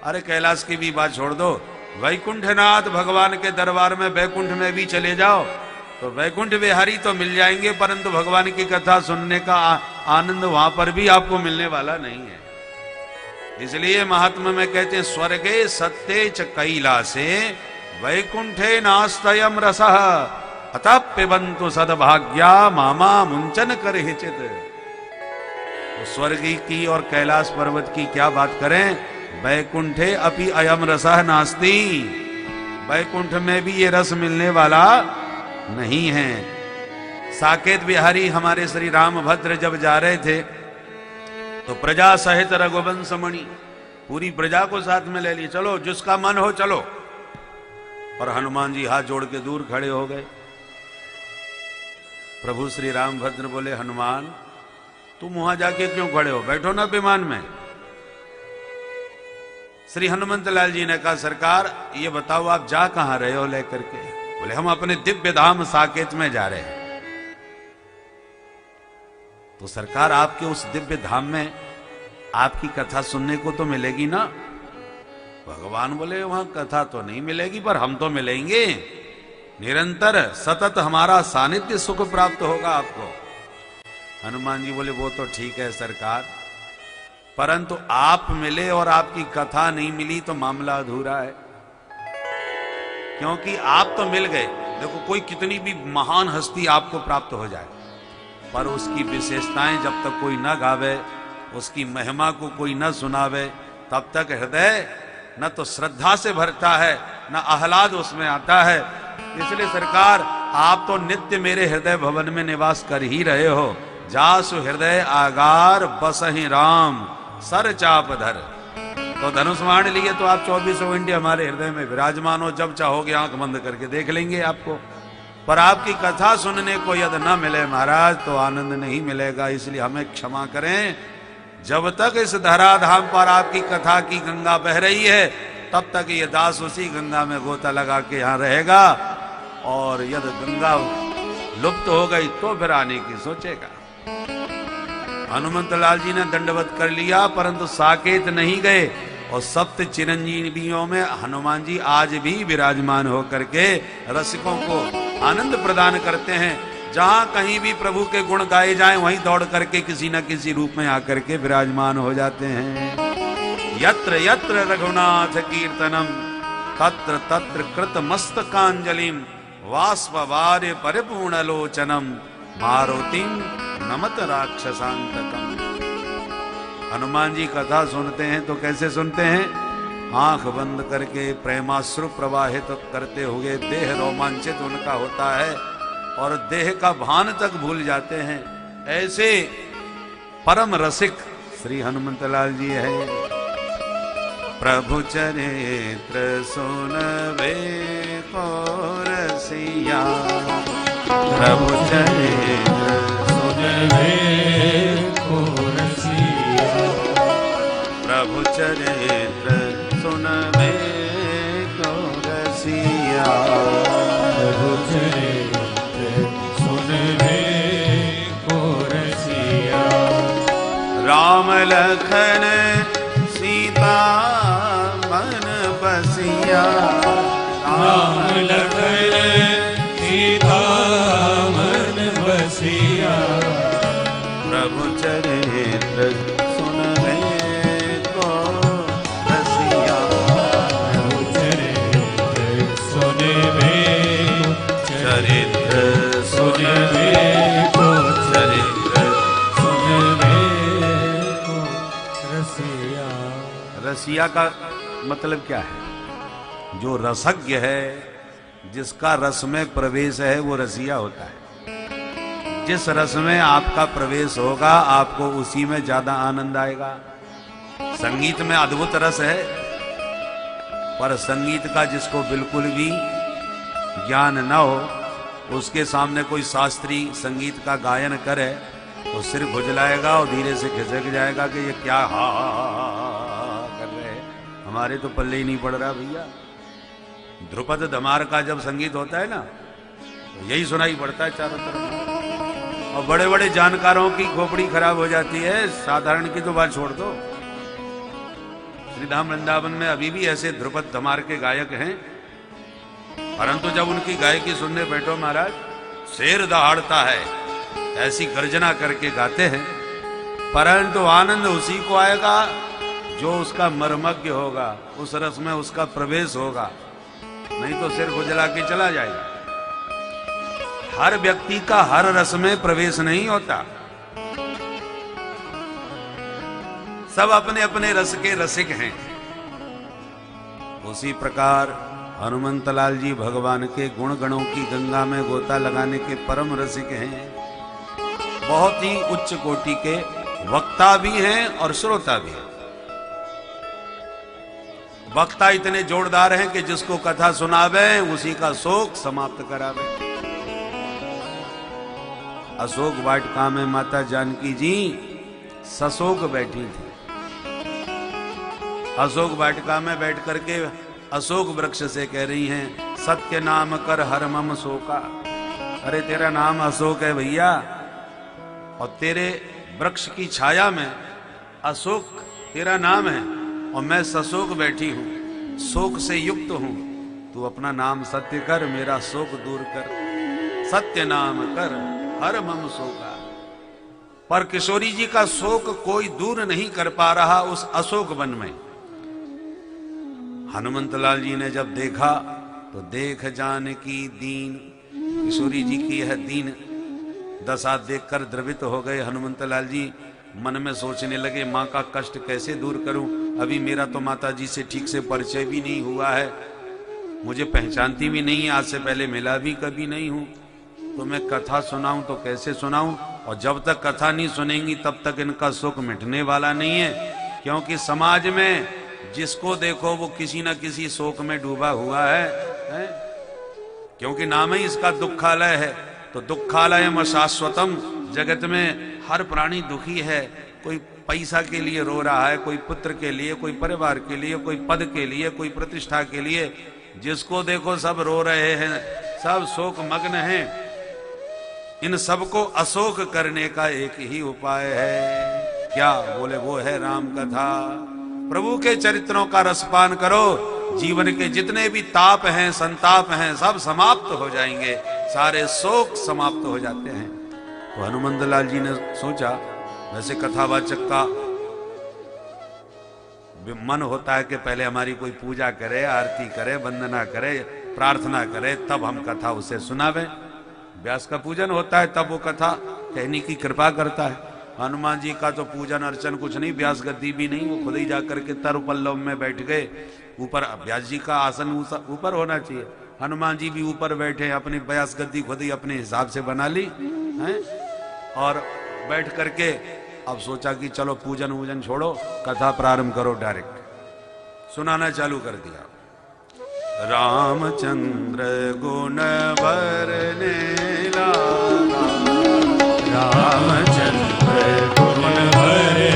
अरे कैलाश की भी बात छोड़ दो, वैकुंठनाथ भगवान के दरबार में वैकुंठ में भी चले जाओ तो वैकुंठ विहारी तो मिल जाएंगे, परंतु भगवान की कथा सुनने का आनंद वहां पर भी आपको मिलने वाला नहीं है। इसलिए महात्मा में कहते हैं स्वर्गे सत्ते च कैलासे वैकुंठे नास्तयम रसः अतः पिबंतु सद्भाग्या मामा मुंचन कर हिचित। तो स्वर्ग की और कैलाश पर्वत की क्या बात करें, वैकुंठे अपि अयम रसः नास्ति, वैकुंठ में भी ये रस मिलने वाला नहीं है। साकेत बिहारी हमारे श्री रामभद्र जब जा रहे थे तो प्रजा सहित रघुवंश मणि पूरी प्रजा को साथ में ले ली, चलो जिसका मन हो चलो। और हनुमान जी हाथ जोड़ के दूर खड़े हो गए। प्रभु श्री रामभद्र बोले, हनुमान तुम वहां जाके क्यों खड़े हो, बैठो ना विमान में। श्री हनुमंत लाल जी ने कहा, सरकार ये बताओ आप जा कहां रहे हो लेकर के। बोले हम अपने दिव्य धाम साकेत में जा रहे हैं। तो सरकार आपके उस दिव्य धाम में आपकी कथा सुनने को तो मिलेगी ना। भगवान बोले वहां कथा तो नहीं मिलेगी, पर हम तो मिलेंगे, निरंतर सतत हमारा सानिध्य सुख प्राप्त होगा आपको। हनुमान जी बोले वो तो ठीक है सरकार, परंतु आप मिले और आपकी कथा नहीं मिली तो मामला अधूरा है। क्योंकि आप तो मिल गए, देखो कोई कितनी भी महान हस्ती आपको प्राप्त हो जाए, पर उसकी विशेषताएं जब तक कोई न गावे, उसकी महिमा को कोई न सुनावे, तब तक हृदय न तो श्रद्धा से भरता है न आह्लाद उसमें आता है। इसलिए सरकार आप तो नित्य मेरे हृदय भवन में निवास कर ही रहे हो। जासु हृदय आगार बसहि राम सर चाप धर। तो धनुष बाण लिए तो आप 24 घंटे हमारे हृदय में विराजमान हो, जब चाहोगे आंख बंद करके देख लेंगे आपको। पर आपकी कथा सुनने को यदि न मिले महाराज तो आनंद नहीं मिलेगा। इसलिए हमें क्षमा करें, जब तक इस धराधाम पर आपकी कथा की गंगा बह रही है तब तक ये दास उसी गंगा में गोता लगा के यहाँ रहेगा, और यदि गंगा लुप्त हो गई तो फिर आने की सोचेगा। हनुमंत लाल जी ने दंडवत कर लिया, परंतु साकेत नहीं गए, और सप्त चिरंजीवियों में हनुमान जी आज भी विराजमान होकर के रसिकों को आनंद प्रदान करते हैं। जहां कहीं भी प्रभु के गुण गाए जाएं वहीं दौड़ करके किसी न किसी रूप में आकर के विराजमान हो जाते हैं। यत्र यत्र रघुनाथ कीर्तनम तत्र तत्र कृत मस्तकांजलिम वाष्पवार्य परिपूर्ण लोचनम मारुतिम नमत राक्षसांतकम। हनुमान जी कथा सुनते हैं तो कैसे सुनते हैं, आंख बंद करके प्रेमाश्रु प्रवाहित करते हुए देह रोमांचित उनका होता है और देह का भान तक भूल जाते हैं। ऐसे परम रसिक श्री हनुमंत लाल जी है। प्रभु चरित्र सुनबे को रसिया, प्रभु चरित्र सुनबे को रसिया, प्रभु चरित्र सुनबे को रसिया, प्रभु चरित्र सुनबे को रसिया। राम लखन सीता मन बसिया, राम लखन सीता रसिया का मतलब क्या है? जो रसज्ञ है, जिसका रस में प्रवेश है, वो रसिया होता है। जिस रस में आपका प्रवेश होगा, आपको उसी में ज्यादा आनंद आएगा। संगीत में अद्भुत रस है, पर संगीत का जिसको बिल्कुल भी ज्ञान न हो, उसके सामने कोई शास्त्रीय संगीत का गायन करे तो सिर खुजलाएगा और धीरे से खिसक जाएगा कि ये क्या हा कर रहे हैं, हमारे तो पल्ले ही नहीं पड़ रहा भैया। ध्रुपद धमार का जब संगीत होता है ना, तो यही सुनाई पड़ता है चारों तरफ, और बड़े बड़े जानकारों की खोपड़ी खराब हो जाती है, साधारण की तो बात छोड़ दो। श्रीधाम वृंदावन में अभी भी ऐसे ध्रुपद धमार के गायक हैं, परंतु जब उनकी गायकी सुनने बैठो महाराज, शेर दहाड़ता है, ऐसी गर्जना करके गाते हैं। परंतु आनंद उसी को आएगा जो उसका मर्मज्ञ होगा, उस रस में उसका प्रवेश होगा, नहीं तो सिर खुजला के चला जाएगा। हर व्यक्ति का हर रस में प्रवेश नहीं होता, सब अपने अपने रस के रसिक हैं। उसी प्रकार हनुमंतलाल जी भगवान के गुण गणों की गंगा में गोता लगाने के परम रसिक हैं। बहुत ही उच्च कोटि के वक्ता भी हैं और श्रोता भी हैं। वक्ता इतने जोरदार हैं कि जिसको कथा सुनावे उसी का शोक समाप्त करावे। अशोक वाटिका में माता जानकी जी सशोक बैठी थी। अशोक वाटिका में बैठ करके अशोक वृक्ष से कह रही हैं, सत्य नाम कर हर मम शोका। अरे तेरा नाम अशोक है भैया, और तेरे वृक्ष की छाया में अशोक तेरा नाम है, और मैं सशोक बैठी हूं, शोक से युक्त हूं। तू अपना नाम सत्य कर, मेरा शोक दूर कर। सत्य नाम कर हर मम शोका। पर किशोरी जी का शोक कोई दूर नहीं कर पा रहा उस अशोक वन में। हनुमंतलाल जी ने जब देखा तो देख जानकी दीन, किशोरी जी की यह दीन दशा देखकर द्रवित हो गए। हनुमंतलाल जी मन में सोचने लगे, माँ का कष्ट कैसे दूर करूं, अभी मेरा तो माता जी से ठीक से परिचय भी नहीं हुआ है, मुझे पहचानती भी नहीं है, आज से पहले मिला भी कभी नहीं हूं, तो मैं कथा सुनाऊं तो कैसे सुनाऊं, और जब तक कथा नहीं सुनेंगी तब तक इनका सुख मिटने वाला नहीं है। क्योंकि समाज में जिसको देखो वो किसी न किसी शोक में डूबा हुआ है? क्योंकि नाम ही इसका दुखालय है। तो दुखालयम शाश्वतम, जगत में हर प्राणी दुखी है। कोई पैसा के लिए रो रहा है, कोई पुत्र के लिए, कोई परिवार के लिए, कोई पद के लिए, कोई प्रतिष्ठा के लिए। जिसको देखो सब रो रहे हैं, सब शोक मग्न हैं। इन सबको अशोक करने का एक ही उपाय है। क्या? बोले वो है राम कथा। प्रभु के चरित्रों का रसपान करो, जीवन के जितने भी ताप हैं, संताप हैं, सब समाप्त हो जाएंगे, सारे शोक समाप्त हो जाते हैं। तो हनुमंतलाल जी ने सोचा, वैसे कथावाचक का मन होता है कि पहले हमारी कोई पूजा करे, आरती करे, वंदना करे, प्रार्थना करे, तब हम कथा उसे सुनावें। व्यास का पूजन होता है, तब वो कथा कहने की कृपा करता है। हनुमान जी का तो पूजन अर्चन कुछ नहीं, व्यास गद्दी भी नहीं, वो खुद ही जाकर के तरु पल्लव में बैठ गए। ऊपर व्यास जी का आसन ऊपर होना चाहिए, हनुमान जी भी ऊपर बैठे, अपनी व्यास गद्दी खुद ही अपने हिसाब से बना ली है, और बैठ करके अब सोचा कि चलो पूजन वूजन छोड़ो, कथा प्रारंभ करो। डायरेक्ट सुनाना चालू कर दिया। रामचंद्र गुण बरने लागा, रामचंद्र गुण बरने,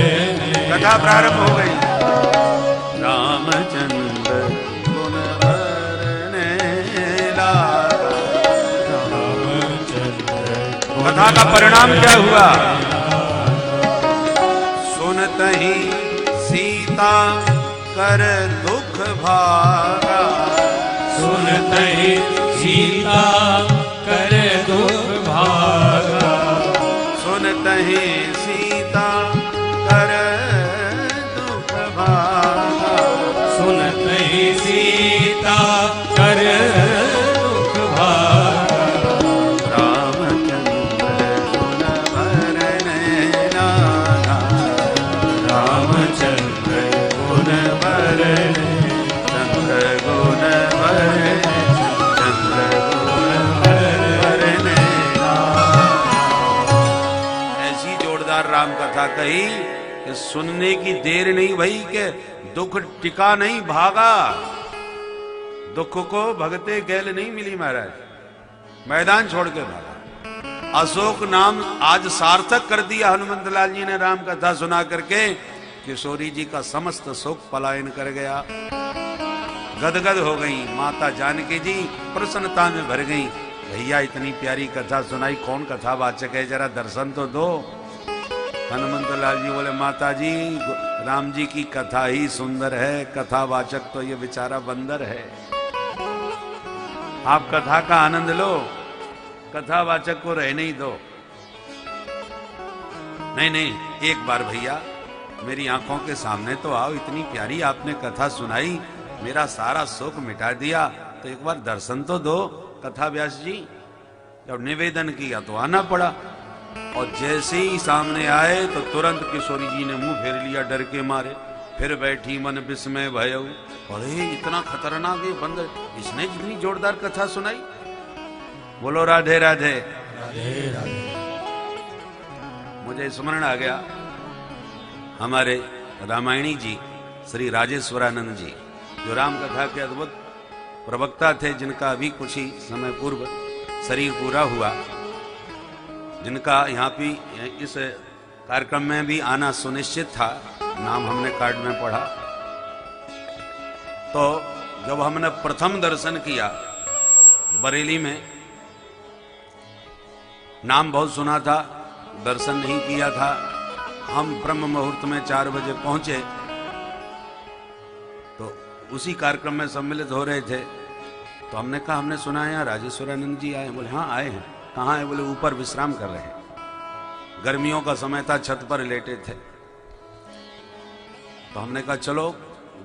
कथा प्रारंभ हो गई। रामचंद्र गुण बरने लागा, रामचंद्र कथा का परिणाम क्या हुआ? सुनत ही सीता कर दुख भागा, सुनत ही सीता कर दुख भागा, सुनत ही सीता कर दुख भागा, सुनत ही सीता कर दुख भागा, रामचंद्र गुण बरने लागा, रामचंद्र गुण बरने भरने चंद्र गुण भरने चंद्र गुण भरने। ऐसी जोरदार राम कथा कही कि सुनने की देर नहीं भई के दुख टिका नहीं भागा। दुख को भगते गैल नहीं मिली महाराज, मैदान छोड़ के भागा। अशोक नाम आज सार्थक कर दिया हनुमंत लाल जी ने राम कथा सुना करके। किशोरी जी का समस्त शोक पलायन कर गया। गदगद हो गई माता जानकी जी, प्रसन्नता में भर गई। भैया इतनी प्यारी कथा सुनाई, कौन कथावाचक है, जरा दर्शन तो दो। हनुमंत लाल जी बोले माता जी राम जी की कथा ही सुंदर है, कथावाचक तो ये बेचारा बंदर है। आप कथा का आनंद लो, कथावाचक को रहने ही दो। नहीं नहीं, एक बार भैया मेरी आंखों के सामने तो आओ, इतनी प्यारी आपने कथा सुनाई, मेरा सारा शोक मिटा दिया, तो एक बार दर्शन तो दो। कथा व्यास जी जब निवेदन किया तो आना पड़ा, और जैसे ही सामने आए तो तुरंत किशोरी जी ने मुंह फेर लिया डर के मारे। फिर बैठी मन विस्मय भयऊ, अरे इतना खतरनाक ये बंदर, इसने जितनी जोरदार कथा सुनाई। बोलो राधे राधे। राधे राधे। मुझे स्मरण आ गया हमारे रामायणी जी श्री राजेश्वरानंद जी, जो राम कथा के अद्भुत प्रवक्ता थे, जिनका अभी कुछ ही समय पूर्व शरीर पूरा हुआ, जिनका यहाँ भी इस कार्यक्रम में भी आना सुनिश्चित था, नाम हमने कार्ड में पढ़ा। तो जब हमने प्रथम दर्शन किया बरेली में, नाम बहुत सुना था, दर्शन नहीं किया था। हम ब्रह्म मुहूर्त में 4 बजे पहुंचे, तो उसी कार्यक्रम में सम्मिलित हो रहे थे। तो हमने कहा हमने सुना है यहाँ राजेश्वरानंद जी आए। बोले हाँ आए हैं। कहाँ है? बोले ऊपर विश्राम कर रहे हैं। गर्मियों का समय था, छत पर लेटे थे। तो हमने कहा चलो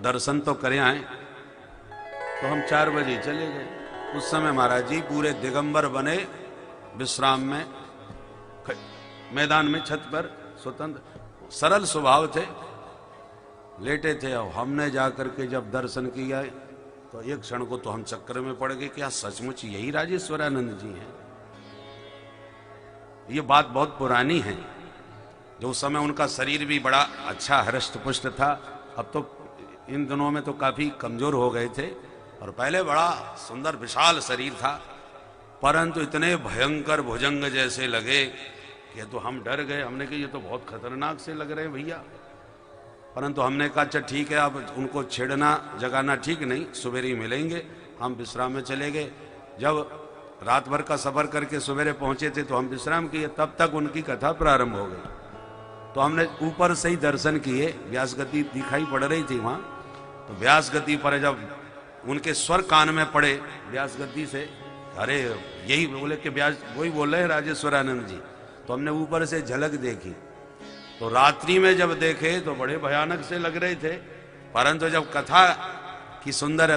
दर्शन तो करें आए। तो हम 4 बजे चले गए। उस समय महाराज जी पूरे दिगंबर बने, विश्राम में मैदान में छत पर स्वतंत्र सरल स्वभाव थे, लेटे थे। और हमने जाकर के जब दर्शन किया तो एक क्षण को तो हम चक्कर में पड़ गए, क्या सचमुच यही राजेश्वरानंद जी हैं? ये बात बहुत पुरानी है। जो उस समय उनका शरीर भी बड़ा अच्छा हृष्ट पुष्ट था, अब तो इन दिनों में तो काफी कमजोर हो गए थे, और पहले बड़ा सुंदर विशाल शरीर था, परंतु इतने भयंकर भुजंग जैसे लगे कि तो हम डर गए। हमने कहा ये तो बहुत खतरनाक से लग रहे हैं भैया। परंतु हमने कहा अच्छा ठीक है, अब उनको छेड़ना जगाना ठीक नहीं, सवेरे ही मिलेंगे। हम विश्राम में चले गए। जब रात भर का सफर करके सवेरे पहुंचे थे तो हम विश्राम किए, तब तक उनकी कथा प्रारंभ हो गई। तो हमने ऊपर से ही दर्शन किए, व्यास गति दिखाई पड़ रही थी वहां। तो व्यास गति पर जब उनके स्वर कान में पड़े व्यास गति से, अरे यही बोले कि व्यास वही बोल रहे हैं राजेश्वरानंद जी। तो हमने ऊपर से झलक देखी। तो रात्रि में जब देखे तो बड़े भयानक से लग रहे थे, परंतु जब कथा की सुंदर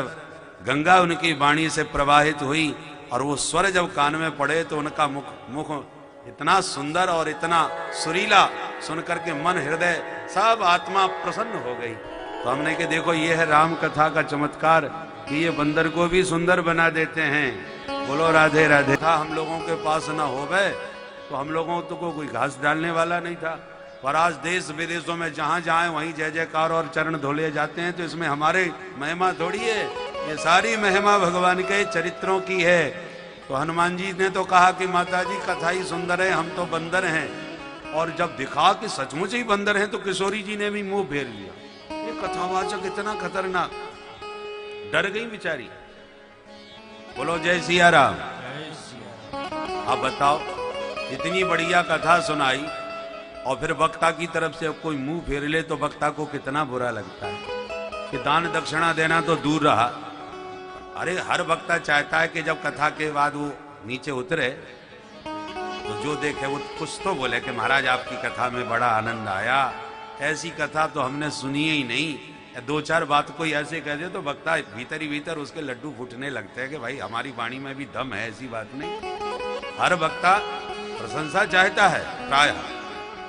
गंगा उनकी वाणी से प्रवाहित हुई और वो स्वर जब कान में पड़े तो उनका मुख इतना सुंदर और इतना सुरीला सुन करके मन हृदय सब आत्मा प्रसन्न हो गई। तो हमने कि देखो ये है राम कथा का चमत्कार कि ये बंदर को भी सुंदर बना देते हैं। बोलो राधे राधे। था हम लोगों के पास ना हो गए तो हम लोगों को कोई घास डालने वाला नहीं था, पर आज देश विदेशों में जहां जाए वहीं जय जयकार और चरण धोले जाते हैं। तो इसमें हमारे महिमा थोड़ी है, ये सारी महिमा भगवान के चरित्रों की है। तो हनुमान जी ने तो कहा कि माता जी कथा ही सुंदर है, हम तो बंदर हैं। और जब दिखा कि सचमुच ही बंदर हैं तो किशोरी जी ने भी मुंह फेर लिया। ये कथावाचक इतना खतरनाक, डर गई बेचारी। बोलो जय सिया राम। अब बताओ, इतनी बढ़िया कथा सुनाई और फिर वक्ता की तरफ से कोई मुंह फेर ले तो वक्ता को कितना बुरा लगता है कि दान दक्षिणा देना तो दूर रहा। अरे हर वक्ता चाहता है कि जब कथा के बाद वो नीचे उतरे तो जो देखे वो कुछ तो बोले कि महाराज आपकी कथा में बड़ा आनंद आया। ऐसी कथा तो हमने सुनी ही नहीं। 2-4 बात कोई ऐसे कह दे तो वक्ता भीतर ही भीतर उसके लड्डू फूटने लगते हैं कि भाई हमारी वाणी में भी दम है। ऐसी बात नहीं, हर वक्ता प्रशंसा चाहता है प्रायः,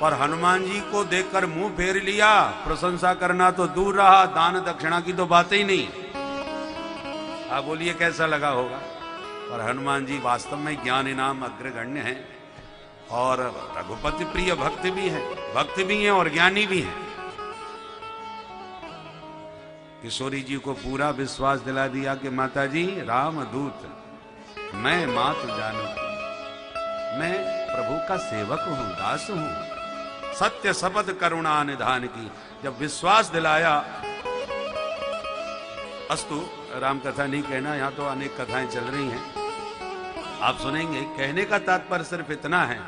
पर हनुमान जी को देखकर मुंह फेर लिया, प्रशंसा करना तो दूर रहा, दान दक्षिणा की तो बात ही नहीं। आप बोलिए कैसा लगा होगा। पर हनुमान जी वास्तव में ज्ञान इनाम अग्रगण्य हैं और रघुपति प्रिय भक्त भी हैं, भक्त भी हैं और ज्ञानी भी हैं। किशोरी जी को पूरा विश्वास दिला दिया कि माता जी राम दूत, मैं मात जानू, मैं प्रभु का सेवक हूं, दास हूं, सत्य शपथ करुणा निधान की। जब विश्वास दिलाया, अस्तु राम कथा नहीं कहना, यहां तो अनेक कथाएं चल रही हैं, आप सुनेंगे। कहने का तात्पर्य सिर्फ इतना है,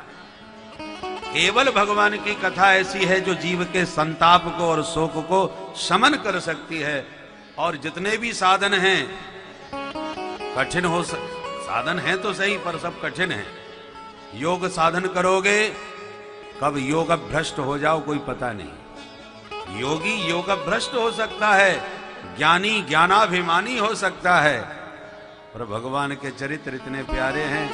केवल भगवान की कथा ऐसी है जो जीव के संताप को और शोक को शमन कर सकती है। और जितने भी साधन हैं कठिन साधन हैं तो सही, पर सब कठिन हैं। योग साधन करोगे, कब योग भ्रष्ट हो जाओ कोई पता नहीं। योगी योग भ्रष्ट हो सकता है, ज्ञानी ज्ञानाभिमानी हो सकता है, पर भगवान के चरित्र इतने प्यारे हैं,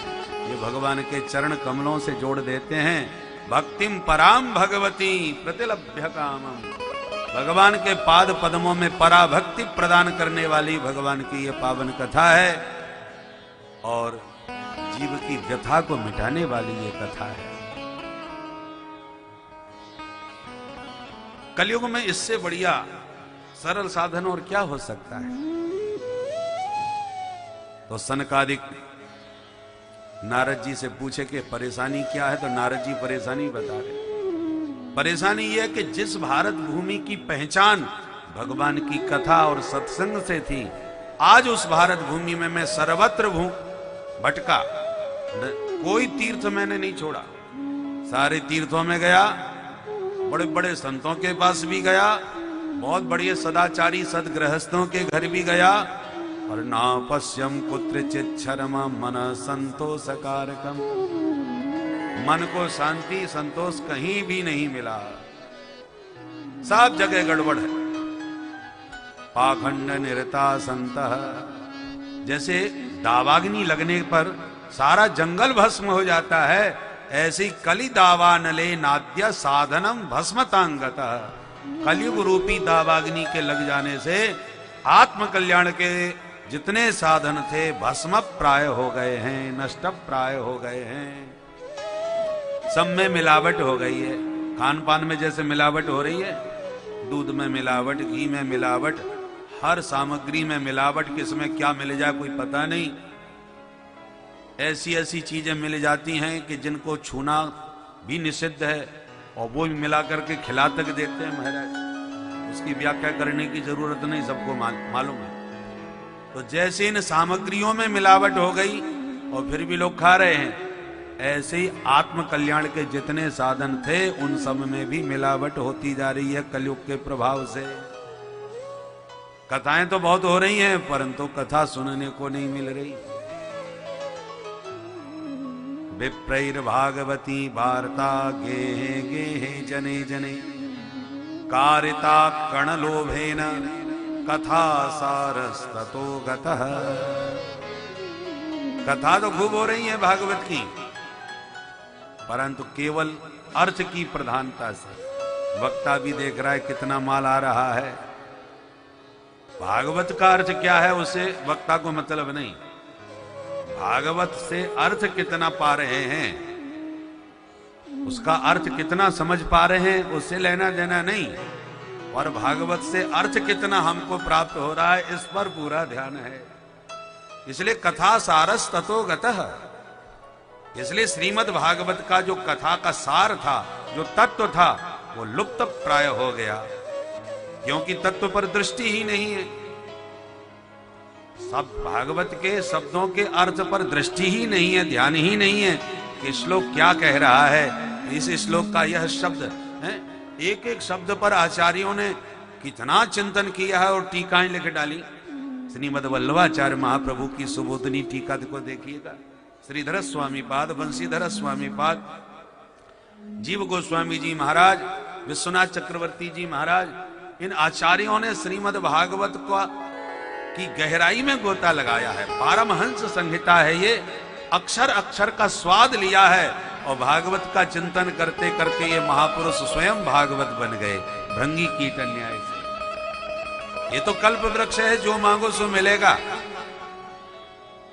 ये भगवान के चरण कमलों से जोड़ देते हैं। भक्तिम पराम भगवती प्रतिलभ्य कामम, भगवान के पाद पद्मों में पराभक्ति प्रदान करने वाली भगवान की ये पावन कथा है और जीव की व्यथा को मिटाने वाली ये कथा है। कलयुग में इससे बढ़िया सरल साधन और क्या हो सकता है। तो सनकादिक नारद जी से पूछे कि परेशानी क्या है, तो नारद जी परेशानी बता रहे। परेशानी यह है कि जिस भारत भूमि की पहचान भगवान की कथा और सत्संग से थी, आज उस भारत भूमि में मैं सर्वत्र भटका, कोई तीर्थ मैंने नहीं छोड़ा, सारे तीर्थों में गया, बड़े बड़े संतों के पास भी गया, बहुत बढ़िया सदाचारी सदगृहस्थों के घर भी गया, और ना पश्यम कुत्रचित् शर्म मन संतोषकारकम, मन को शांति संतोष कहीं भी नहीं मिला, सब जगह गड़बड़ है। पाखंड निरता संतः, जैसे दावाग्नि लगने पर सारा जंगल भस्म हो जाता है, ऐसी कलि दावानले नाद्य साधनम भस्मतांगतः, कलयुग रूपी दावाग्नि के लग जाने से आत्म कल्याण के जितने साधन थे भस्म प्राय हो गए हैं, नष्ट प्राय हो गए हैं। सब में मिलावट हो गई है, खान पान में जैसे मिलावट हो रही है, दूध में मिलावट, घी में मिलावट, हर सामग्री में मिलावट, किसमें क्या मिल जाए कोई पता नहीं। ऐसी ऐसी चीजें मिल जाती हैं कि जिनको छूना भी निषिद्ध है और वो भी मिला करके खिला तक देते हैं महाराज, उसकी व्याख्या करने की जरूरत नहीं, सबको मालूम है। तो जैसे इन सामग्रियों में मिलावट हो गई और फिर भी लोग खा रहे हैं, ऐसे ही आत्म कल्याण के जितने साधन थे उन सब में भी मिलावट होती जा रही है कलयुग के प्रभाव से। कथाएं तो बहुत हो रही हैं, परंतु कथा सुनने को नहीं मिल रही। विप्रैर भागवती वार्ता गेहे गेहे जने जने, कारिता कणलोभेन कथा सारस्ततो गतः। कथा तो खूब हो रही है भागवत की, परंतु केवल अर्थ की प्रधानता से। वक्ता भी देख रहा है कितना माल आ रहा है, भागवत का अर्थ क्या है उसे वक्ता को मतलब नहीं, भागवत से अर्थ कितना पा रहे हैं, उसका अर्थ कितना समझ पा रहे हैं, उससे लेना देना नहीं, और भागवत से अर्थ कितना हमको प्राप्त हो रहा है इस पर पूरा ध्यान है। इसलिए कथा सारस ततो गतः, इसलिए श्रीमद् भागवत का जो कथा का सार था, जो तत्व था, वो लुप्त प्राय हो गया, क्योंकि तत्व पर दृष्टि ही नहीं है। सब भागवत के शब्दों के अर्थ पर दृष्टि ही नहीं है, ध्यान ही नहीं है कि श्लोक क्या कह रहा है, इस श्लोक का यह शब्द है। एक एक शब्द पर आचार्यों ने कितना चिंतन किया है और टीकाएं लिख डाली। श्रीमद् वल्लभाचार्य महाप्रभु की सुबोधनी टीका को देखिएगा, श्रीधर स्वामी पाद, बंशीधर स्वामी पाद, जीव गोस्वामी जी महाराज, विश्वनाथ चक्रवर्ती जी महाराज, इन आचार्यों ने श्रीमद् भागवत की गहराई में गोता लगाया है। पारमहंस संहिता है ये, अक्षर अक्षर का स्वाद लिया है और भागवत का चिंतन करते करते ये महापुरुष स्वयं भागवत बन गए भृंगी कीट न्याय से। ये तो कल्प वृक्ष है, जो मांगो सो मिलेगा।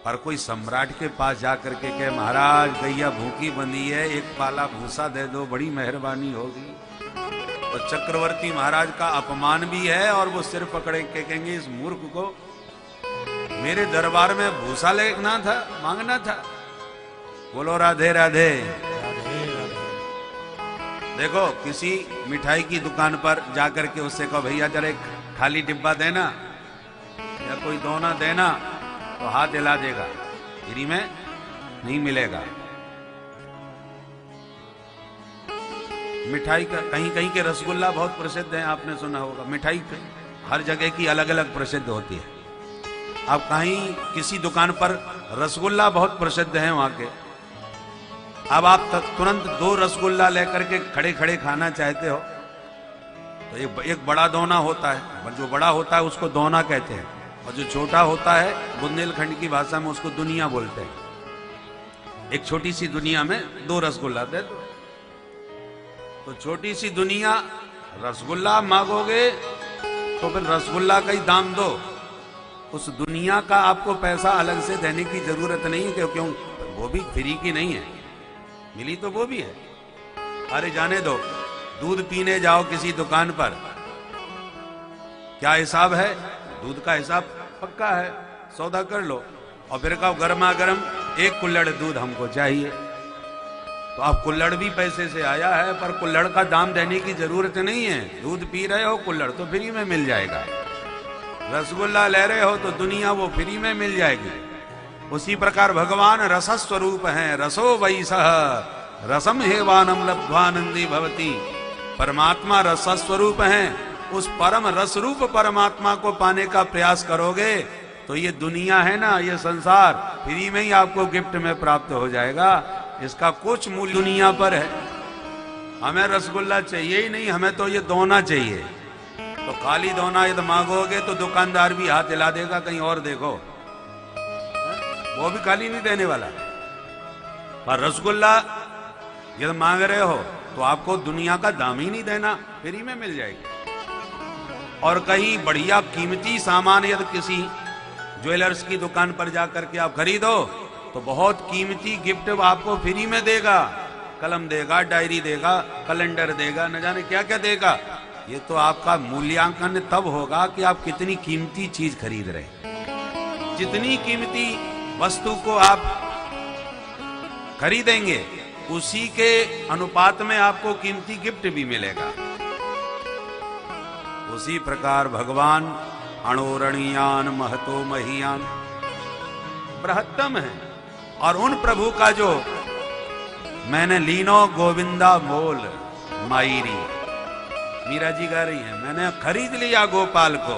पर कोई सम्राट के पास जाकर के कहे महाराज गैया भूखी बंधी है, एक पाला भूसा दे दो, बड़ी मेहरबानी होगी, तो चक्रवर्ती महाराज का अपमान भी है और वो सिर पकड़े के कहेंगे इस मूर्ख को मेरे दरबार में भूसा लेना था, मांगना था। बोलो राधे राधे। देखो किसी मिठाई की दुकान पर जाकर के उससे कहो भैया जरा एक खाली डिब्बा देना या कोई दोना देना, तो हाथ हिला देगा, फ्री में नहीं मिलेगा। मिठाई का कहीं कहीं के रसगुल्ला बहुत प्रसिद्ध है, आपने सुना होगा। मिठाई हर जगह की अलग अलग प्रसिद्ध होती है। आप कहीं किसी दुकान पर रसगुल्ला बहुत प्रसिद्ध है वहां के, अब आप तुरंत 2 रसगुल्ला लेकर के खड़े खड़े खाना चाहते हो, तो एक बड़ा दोना होता है, जो बड़ा होता है उसको दोना कहते हैं, और जो छोटा होता है बुंदेलखंड की भाषा में उसको दुनिया बोलते हैं। एक छोटी सी दुनिया में 2 रसगुल्ला दे दो। तो छोटी सी दुनिया रसगुल्ला मांगोगे तो फिर रसगुल्ला का ही दाम दो, उस दुनिया का आपको पैसा अलग से देने की जरूरत नहीं है, क्योंकि वो भी फ्री की नहीं है, मिली तो वो भी है। अरे जाने दो, दूध पीने जाओ किसी दुकान पर, क्या हिसाब है? दूध का हिसाब पक्का है, सौदा कर लो और फिर कहो गर्मा गर्म 1 कुल्हड़ दूध हमको चाहिए, तो आप कुल्हड़ भी पैसे से आया है, पर कुल्हड़ का दाम देने की जरूरत नहीं है। दूध पी रहे हो, कुल्हड़ तो फ्री में मिल जाएगा। रसगुल्ला ले रहे हो तो दुनिया वो फ्री में मिल जाएगी। उसी प्रकार भगवान रस स्वरूप हैं, रसो वैसः रसम हेवानम लब्ध्वानंदी भवती। परमात्मा रस स्वरूप हैं, उस परम रस रूप परमात्मा को पाने का प्रयास करोगे तो ये दुनिया है ना, ये संसार फ्री में ही आपको गिफ्ट में प्राप्त हो जाएगा। इसका कुछ मूल्य दुनिया पर है। हमें रसगुल्ला चाहिए ही नहीं, हमें तो ये दोना चाहिए। तो खाली दोना यदि मांगोगे तो दुकानदार भी हाथ हिला देगा, कहीं और देखो, वो भी खाली नहीं देने वाला। पर रसगुल्ला यदि मांग रहे हो तो आपको दुनिया का दाम ही नहीं देना, फ्री में मिल जाएगी। और कहीं बढ़िया कीमती सामान यदि किसी ज्वेलर्स की दुकान पर जाकर के आप खरीदो तो बहुत कीमती गिफ्ट आपको फ्री में देगा, कलम देगा, डायरी देगा, कैलेंडर देगा, न जाने क्या क्या देगा। ये तो आपका मूल्यांकन तब होगा कि आप कितनी कीमती चीज खरीद रहे हैं। जितनी कीमती वस्तु को आप खरीदेंगे उसी के अनुपात में आपको कीमती गिफ्ट भी मिलेगा। उसी प्रकार भगवान अणोरणीयान महतो महीयान बृहत्तम है। और उन प्रभु का जो मैंने लीनो गोविंदा मोल मायरी, मीरा जी गा रही है, मैंने खरीद लिया गोपाल को।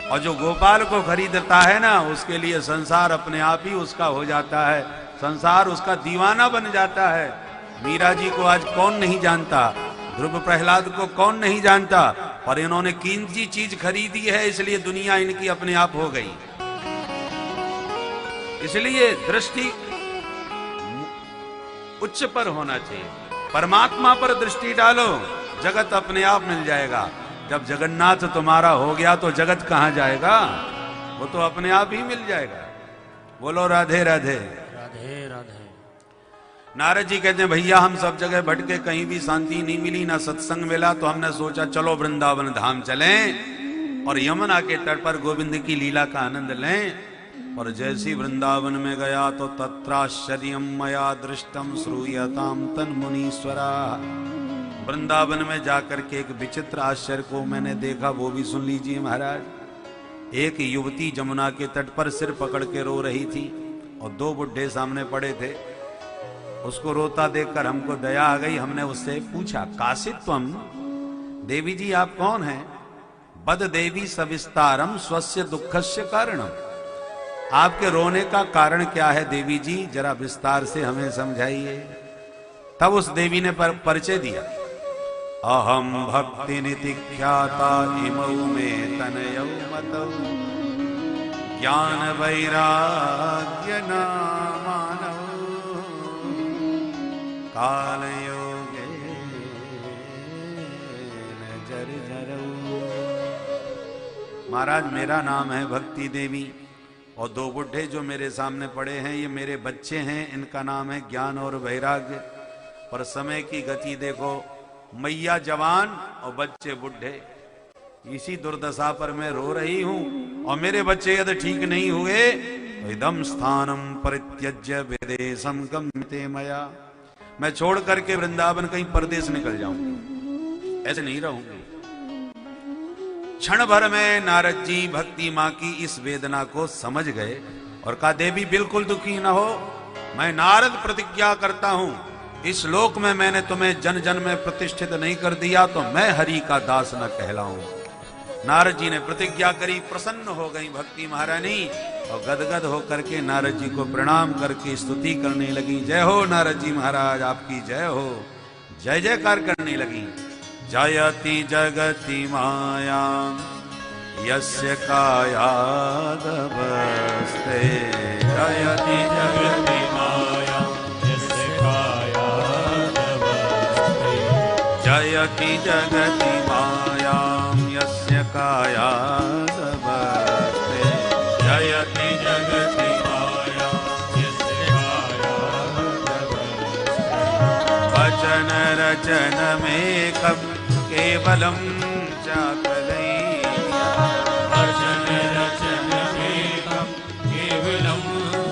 और जो गोपाल को खरीदता है ना, उसके लिए संसार अपने आप ही उसका हो जाता है, संसार उसका दीवाना बन जाता है। मीरा जी को आज कौन नहीं जानता, ध्रुव प्रहलाद को कौन नहीं जानता, पर इन्होंने कीमती चीज खरीदी है, इसलिए दुनिया इनकी अपने आप हो गई। इसलिए दृष्टि उच्च पर होना चाहिए, परमात्मा पर दृष्टि डालो, जगत अपने आप मिल जाएगा। जब जगन्नाथ तुम्हारा हो गया तो जगत कहां जाएगा, वो तो अपने आप ही मिल जाएगा। बोलो राधे राधे। राधे राधे। नारद जी कहते हैं भैया हम सब जगह भटके, कहीं भी शांति नहीं मिली, ना सत्संग मिला, तो हमने सोचा चलो वृंदावन धाम चलें और यमुना के तट पर गोविंद की लीला का आनंद लें। और जैसी वृंदावन में गया तो तत्राश्चर्यम मया दृष्टम श्रूयताम तन मुनीश्वरा। वृंदावन में जाकर के एक विचित्र आश्चर्य को मैंने देखा, वो भी सुन लीजिए महाराज। एक युवती जमुना के तट पर सिर पकड़ के रो रही थी और 2 बुढ़े सामने पड़े थे। उसको रोता देखकर हमको दया आ गई। हमने उससे पूछा कासित्वम, देवी जी आप कौन हैं? बद देवी सविस्तारम स्वस्य दुखस्य कारणम, आपके रोने का कारण क्या है देवी जी, जरा विस्तार से हमें समझाइए। तब उस देवी ने परिचय दिया, अहम भक्ति नीति ख्याता इमौ में तनयौ मतौ ज्ञान वैराग्य नामानौ काल योगे जर्जरौ। महाराज मेरा नाम है भक्ति देवी और दो बुढ़े जो मेरे सामने पड़े हैं ये मेरे बच्चे हैं, इनका नाम है ज्ञान और वैराग्य। पर समय की गति देखो, मैया जवान और बच्चे बुढ़े, इसी दुर्दशा पर मैं रो रही हूं। और मेरे बच्चे यदि ठीक नहीं हुए तो इदम स्थानम परित्यज्य विदेशम गम्यते मया, मैं छोड़ करके वृंदावन कहीं परदेश निकल जाऊंगी, ऐसे नहीं रहूंगी। क्षण भर में नारद जी भक्ति मां की इस वेदना को समझ गए और कहा देवी बिल्कुल दुखी न हो, मैं नारद प्रतिज्ञा करता हूं इस लोक में मैंने तुम्हें जन जन में प्रतिष्ठित नहीं कर दिया तो मैं हरि का दास न कहलाऊं। नारद जी ने प्रतिज्ञा करी, प्रसन्न हो गई भक्ति महारानी और गदगद होकर के नारद जी को प्रणाम करके स्तुति करने लगी। जय हो नारद जी महाराज, आपकी जय हो, जय जयकार करने लगी। जयति जगति माया यस्य कायादवस्ते, जयति जगति माया यस्य कायादवस्ते, जयति जगति माया यस्य कायादवस्ते, जयति जगति माया यस्य कायादवस्ते। वचन रचन मेकं केवलं चाकलैया, वचन रचन मेकं केवलं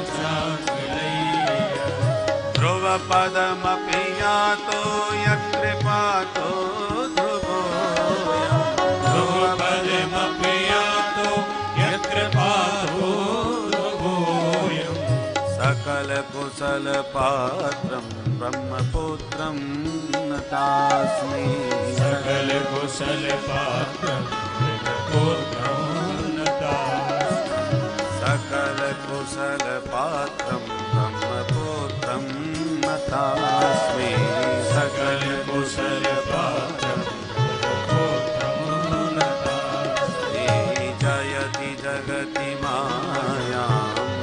चाकलैया। ध्रुव पदमपि यातो यत्कृपातो ध्रुवोऽयम्, ध्रुव पदमपि यातो यत्कृपातो ध्रुवोऽयम्। सकल कुशल पात्रं ब्रह्मपुत्रं नतास्मि, सकल कुशल पात्रं ब्रह्मपुत्रं नतास्मि। सकल कुशल पात्रं ब्रह्मपुत्रं नतास्मि, सकल कुशल पात्रं ब्रह्मपुत्रं नतास्मि। जयति जगति माया,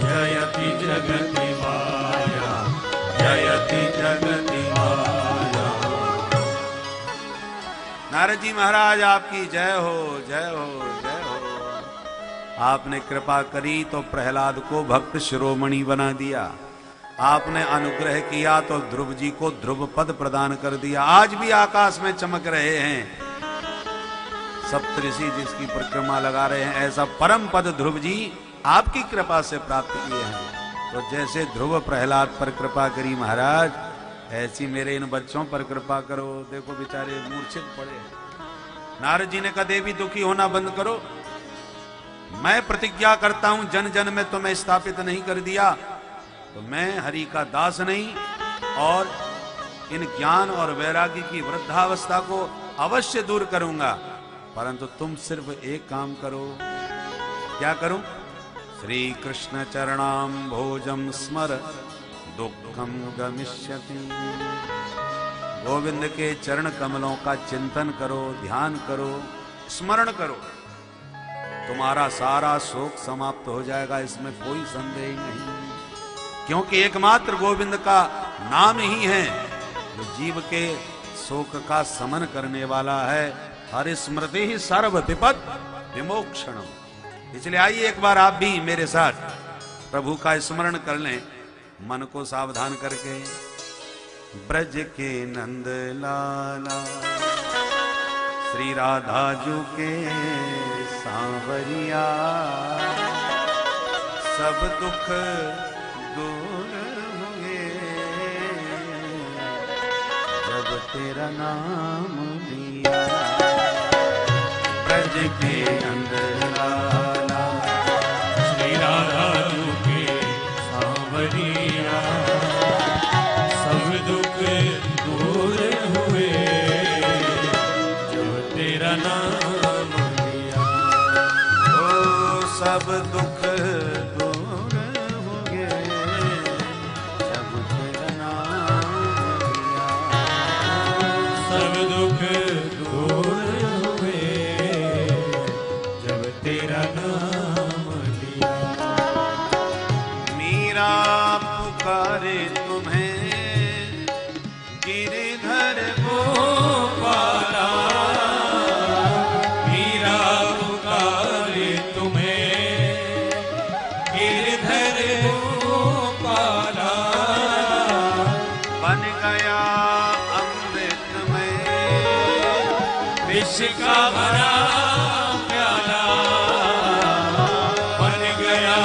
जयति जगति माया, जयति जगति माया। नारद जी महाराज आपकी जय हो, जय हो, जय हो। आपने कृपा करी तो प्रहलाद को भक्त शिरोमणि बना दिया, आपने अनुग्रह किया तो ध्रुव जी को ध्रुव पद प्रदान कर दिया। आज भी आकाश में चमक रहे हैं सप्तऋषि जिसकी परिक्रमा लगा रहे हैं, ऐसा परम पद ध्रुव जी आपकी कृपा से प्राप्त किए हैं। तो जैसे ध्रुव प्रहलाद पर कृपा करी महाराज, ऐसी मेरे इन बच्चों पर कृपा करो। देखो बेचारे मूर्छित पड़े। नारद जी ने कहा देवी दुखी होना बंद करो, मैं प्रतिज्ञा करता हूं जन जन में तुम्हें स्थापित नहीं कर दिया तो मैं हरि का दास नहीं, और इन ज्ञान और वैराग्य की वृद्धावस्था को अवश्य दूर करूंगा। परंतु तुम सिर्फ एक काम करो। क्या करूं? श्री कृष्ण चरणाम भोजम स्मर दुखम गमिष्यति। गोविंद के चरण कमलों का चिंतन करो, ध्यान करो, स्मरण करो, तुम्हारा सारा शोक समाप्त हो जाएगा, इसमें कोई संदेह नहीं। क्योंकि एकमात्र गोविंद का नाम ही है जो जीव के शोक का समन करने वाला है। हरि स्मृति ही सर्व विपद विमोक्षणम। इसलिए आइए एक बार आप भी मेरे साथ प्रभु का स्मरण कर लें, मन को सावधान करके। ब्रज के नंद लाला श्री राधा जू के सांवरिया, सब दुख दूर होंगे जब तेरा नाम लिया। ब्रज के नंद लाला श्री राधा जू के सांवरिया, सब दुख दूर हुए जब तेरा नाम लिया। ओ सब दुख दूर होंगे जब तेरा नाम लिया। सब दुख दूर हुए जब तेरा नाम लिया। मीरा पुकारे तुम्हें इसका भरा प्याला बन गया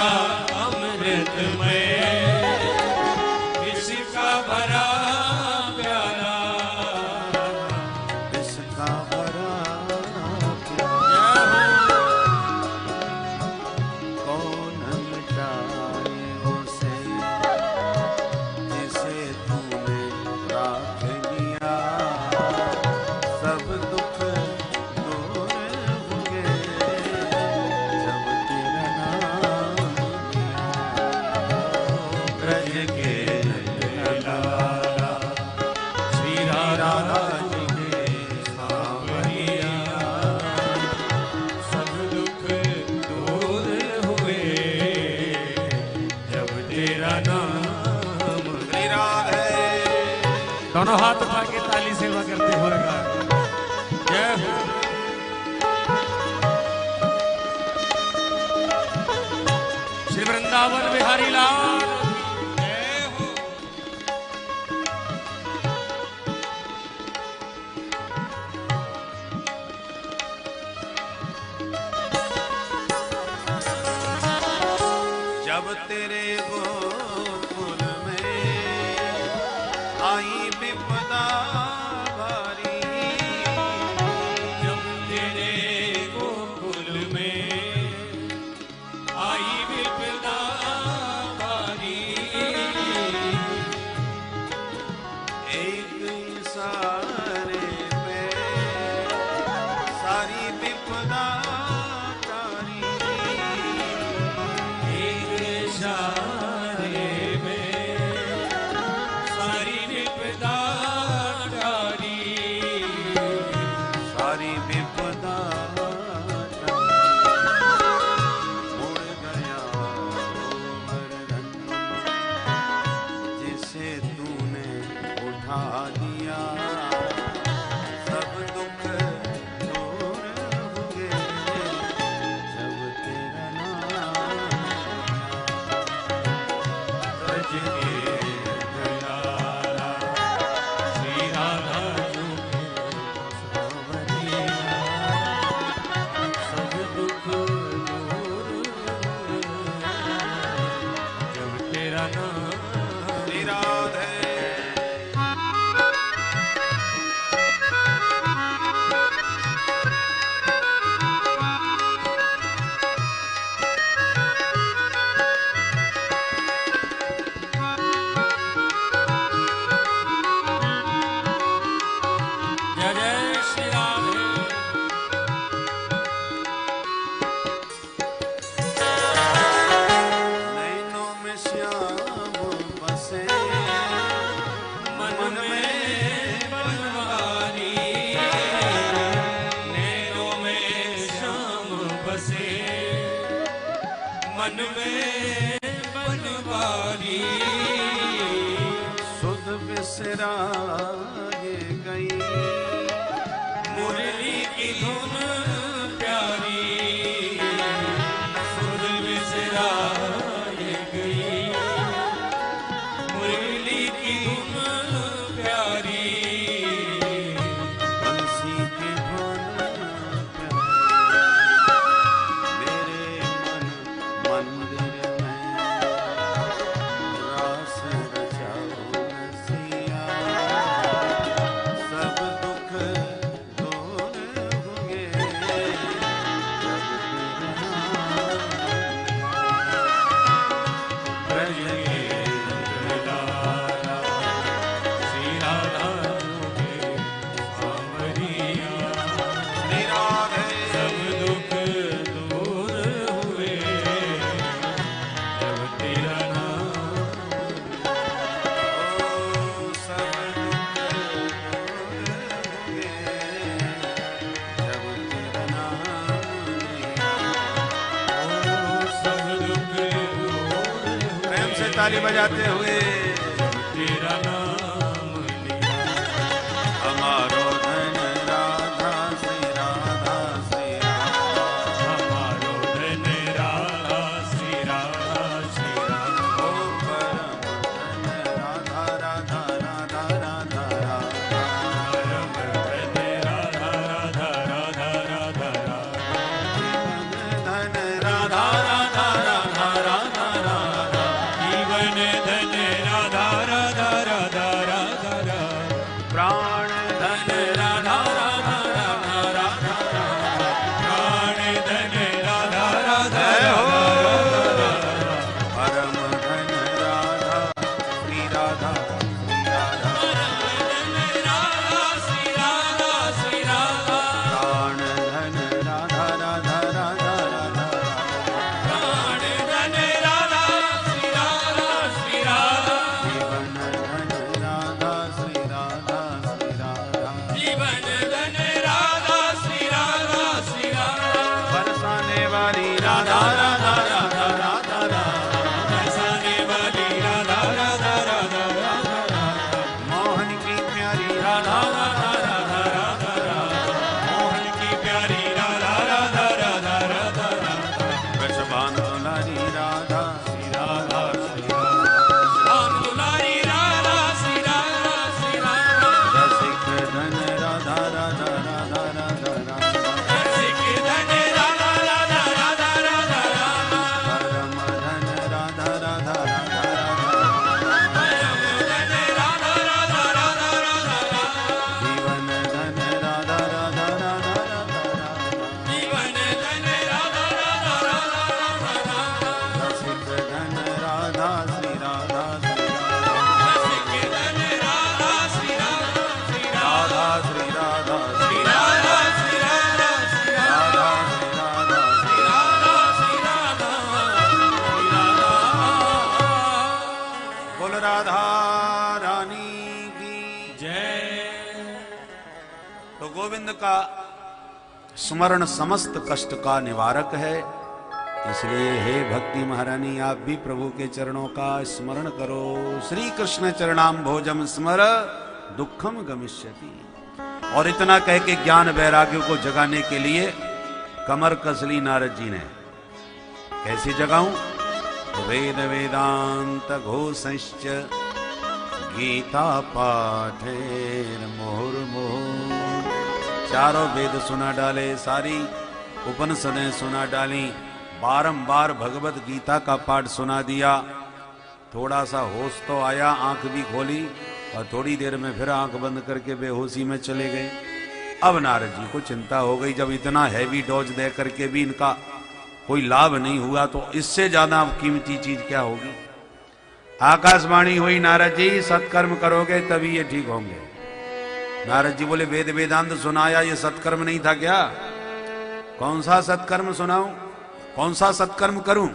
अमृतमय, इसका भरा प्याला, इसका भरा प्याला, कौन मिटाए उसे जिसे तूने राख लिया, सब दुख दूर होंगे जब तेरा नाम लिया। ब्रज के लाला श्री राधा जी के सांवरिया, सब दुख दूर हुए जब तेरा नाम। श्री राधे। दोनों हाथ उठा के ताली सेवा करते हुए गा। जय हो। श्री वृंदावन बिहारी लाल जय हो। जब तेरे गोकुल में आई विपदा भारी, जब तेरे गोकुल में आई विपदा भारी, एक इशारे पे सारी विपदा तारी, एक इशारे में सारी विपदा टारी, सारी विपदा तारी। मुड़ गया वो वरदान जिसे तूने उठा लिया, सब दुख दूर होंगे जब तेरा नाम ब्रज के लाला श्री राधा जी के सांवरिया, सब दुख दूर जब तेरा नाम। श्री राधे। जय जय श्री राधे। नैनों में श्याम बसे, मन में बनवारी, नैनों में श्याम बसे, मन में बनवारी, सुध बिसराए गई मुरली की धुन प्यारी, सुध बिसराए गई मुरली की धुन प्यारी, बंसी की धुन मेरे मन मंदिर में रास रचाओ रसिया, सब दुख दूर होंगे जब तेरा नाम। ब्रज के लाला श्री राधा जी के सांवरिया, श्री राधे। सब दुख दूर हुए जब तेरा नाम। ओ सब दुख दूर होंगे जब तेरा नाम लिया। ओ सब दुख दूर प्रेम से ताली बजाते हुए तेरा नाम लिया। हमारो धन राधा श्री राधा श्री राधा, हमारो धन राधा श्री राधा श्री राधा, ओ परम धन राधा राधा राधा राधा राधा, परम धन राधा राधा का स्मरण समस्त कष्ट का निवारक है। इसलिए हे भक्ति महारानी, आप भी प्रभु के चरणों का स्मरण करो। श्री कृष्ण चरणाम भोजम स्मर दुखम गमिष्यति। और इतना कह के ज्ञान वैराग्य को जगाने के लिए कमर कस ली नारद जी ने। कैसे जगाऊं? वेद वेदांत घोषश्च गीता पाठेर मुहुर्मुहुः। चारों वेद सुना डाले, सारी उपनिषदें सुना डाली, बारंबार भगवत गीता का पाठ सुना दिया। थोड़ा सा होश तो आया, आंख भी खोली और थोड़ी देर में फिर आंख बंद करके बेहोशी में चले गए। अब नारद जी को चिंता हो गई, जब इतना हैवी डोज दे करके भी इनका कोई लाभ नहीं हुआ तो इससे ज्यादा कीमती चीज क्या होगी। आकाशवाणी हुई, नारद जी सत्कर्म करोगे तभी ये ठीक होंगे। नारद जी बोले, वेद वेदांत सुनाया, ये सत्कर्म नहीं था क्या? कौन सा सत्कर्म सुनाऊं, कौन सा सत्कर्म करूं?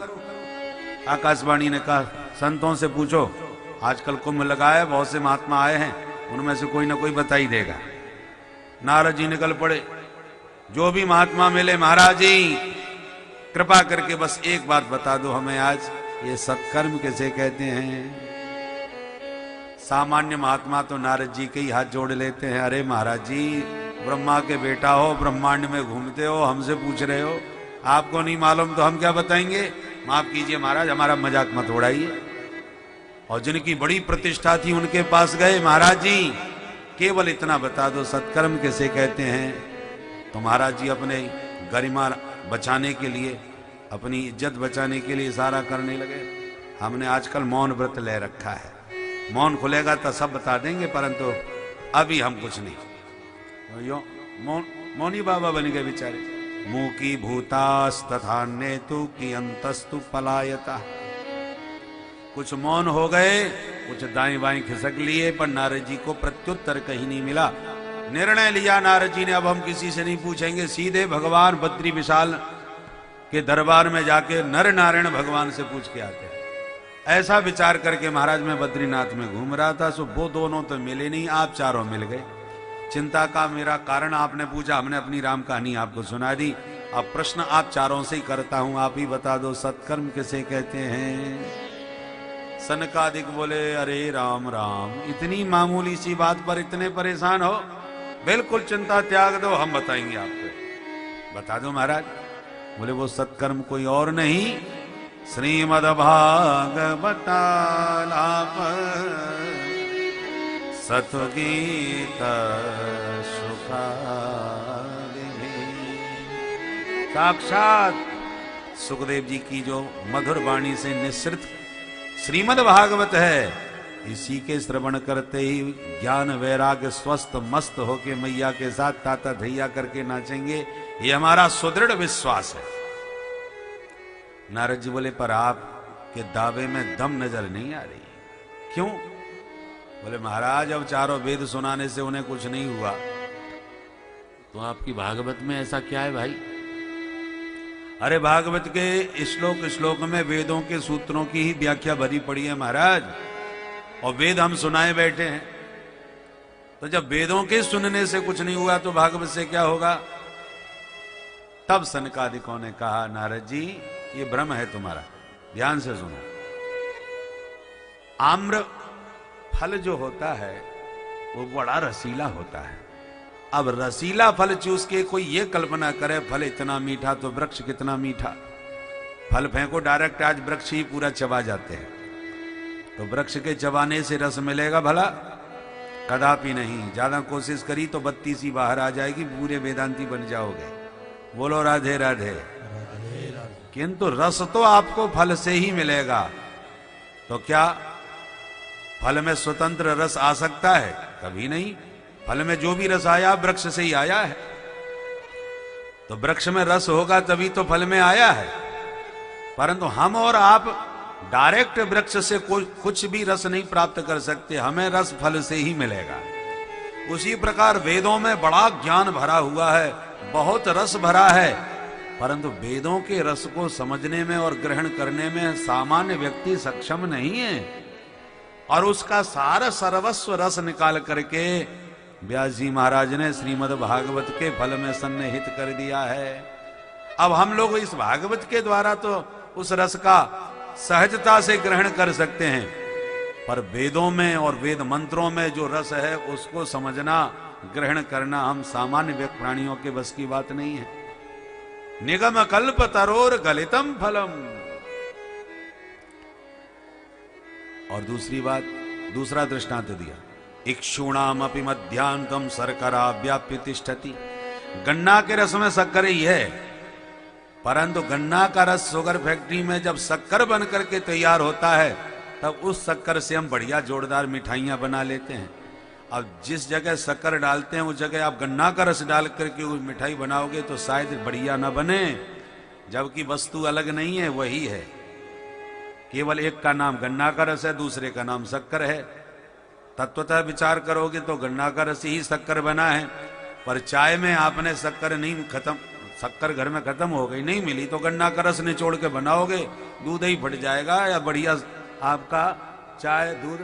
आकाशवाणी ने कहा, संतों से पूछो, आजकल कुंभ लगा है, बहुत से महात्मा आए हैं, उनमें से कोई ना कोई बता ही देगा। नारद जी निकल पड़े। जो भी महात्मा मिले, महाराज जी कृपा करके बस एक बात बता दो हमें आज, ये सत्कर्म किसे कहते हैं? सामान्य महात्मा तो नारद जी के ही हाथ जोड़ लेते हैं। अरे महाराज जी, ब्रह्मा के बेटा हो, ब्रह्मांड में घूमते हो, हमसे पूछ रहे हो, आपको नहीं मालूम तो हम क्या बताएंगे? माफ कीजिए महाराज, हमारा मजाक मत उड़ाइए। और जिनकी बड़ी प्रतिष्ठा थी उनके पास गए, महाराज जी केवल इतना बता दो सत्कर्म किसे कहते हैं? तो महाराज जी अपने गरिमा बचाने के लिए, अपनी इज्जत बचाने के लिए इशारा करने लगे। हमने आजकल मौन व्रत ले रखा है, मौन खुलेगा तो सब बता देंगे, परंतु अभी हम कुछ नहीं। यो मौनी बाबा बन गए बेचारे। मुंह की भूतास्तथा नेतु की अंतस्तु पलायता। कुछ मौन हो गए, कुछ दाएं बाएं खिसक लिए, पर नारद जी को प्रत्युत्तर कहीं नहीं मिला। निर्णय लिया नारद जी ने, अब हम किसी से नहीं पूछेंगे, सीधे भगवान बद्री विशाल के दरबार में जाके नर नारायण भगवान से पूछ के आते हैं। ऐसा विचार करके महाराज मैं बद्रीनाथ में घूम रहा था, सो वो दोनों तो मिले नहीं, आप चारों मिल गए। चिंता का मेरा कारण आपने पूछा, हमने अपनी राम कहानी आपको सुना दी। अब प्रश्न आप चारों से ही करता हूं, आप ही बता दो सत्कर्म किसे कहते हैं? सनकादिक बोले, अरे राम राम, इतनी मामूली सी बात पर इतने परेशान हो? बिल्कुल चिंता त्याग दो, हम बताएंगे आपको। बता दो महाराज। बोले, वो सत्कर्म कोई और नहीं, श्रीमद् भागवतालाप सत्वगीत सुखादिभिः। साक्षात सुखदेव जी की जो मधुर वाणी से निःसृत श्रीमद् भागवत है, इसी के श्रवण करते ही ज्ञान वैराग्य स्वस्थ मस्त होके मैया के साथ ताता धैया करके नाचेंगे, ये हमारा सुदृढ़ विश्वास है। नारद जी बोले, पर आपके दावे में दम नजर नहीं आ रही। क्यों? बोले, महाराज अब चारों वेद सुनाने से उन्हें कुछ नहीं हुआ, तो आपकी भागवत में ऐसा क्या है भाई? अरे भागवत के श्लोक श्लोक में वेदों के सूत्रों की ही व्याख्या भरी पड़ी है महाराज, और वेद हम सुनाए बैठे हैं। तो जब वेदों के सुनने से कुछ नहीं हुआ तो भागवत से क्या होगा? तब सनकादिकों ने कहा, नारद जी ये भ्रम है तुम्हारा, ध्यान से सुनो। आम्र फल जो होता है वो बड़ा रसीला होता है। अब रसीला फल चूस के कोई ये कल्पना करे फल इतना मीठा तो वृक्ष कितना मीठा। फल फेंको डायरेक्ट, आज वृक्ष ही पूरा चबा जाते हैं, तो वृक्ष के चबाने से रस मिलेगा भला? कदापि नहीं। ज्यादा कोशिश करी तो बत्ती सी बाहर आ जाएगी, पूरे वेदांती बन जाओगे। बोलो राधे राधे। किंतु रस तो आपको फल से ही मिलेगा। तो क्या फल में स्वतंत्र रस आ सकता है? कभी नहीं। फल में जो भी रस आया वृक्ष से ही आया है, तो वृक्ष में रस होगा तभी तो फल में आया है। परंतु हम और आप डायरेक्ट वृक्ष से कोई कुछ भी रस नहीं प्राप्त कर सकते, हमें रस फल से ही मिलेगा। उसी प्रकार वेदों में बड़ा ज्ञान भरा हुआ है, बहुत रस भरा है, परंतु वेदों के रस को समझने में और ग्रहण करने में सामान्य व्यक्ति सक्षम नहीं है। और उसका सारा सर्वस्व रस निकाल करके व्यास जी महाराज ने श्रीमद् भागवत के फल में सन्निहित कर दिया है। अब हम लोग इस भागवत के द्वारा तो उस रस का सहजता से ग्रहण कर सकते हैं, पर वेदों में और वेद मंत्रों में जो रस है उसको समझना, ग्रहण करना हम सामान्य प्राणियों के बस की बात नहीं है। निगम कल्प तरोर गलितम फलम। और दूसरी बात, दूसरा दृष्टांत दिया, इक्षुणाम अपि मध्यांतम शर्करा व्याप्य तिष्ठति। गन्ना के रस में शक्कर ही है, परंतु गन्ना का रस शुगर फैक्ट्री में जब शक्कर बन करके तैयार होता है तब उस शक्कर से हम बढ़िया जोरदार मिठाइयां बना लेते हैं। अब जिस जगह शक्कर डालते हैं उस जगह आप गन्ना का रस डाल करके वो मिठाई बनाओगे तो शायद बढ़िया ना बने, जबकि वस्तु अलग नहीं है, वही है। केवल एक का नाम गन्ना का रस है, दूसरे का नाम शक्कर है। तत्वतः विचार करोगे तो गन्ना का रस ही शक्कर बना है, पर चाय में आपने शक्कर नहीं खत्म, शक्कर घर में खत्म हो गई, नहीं मिली, तो गन्ना का रस निचोड़ के बनाओगे, दूध ही फट जाएगा या बढ़िया आपका चाय दूध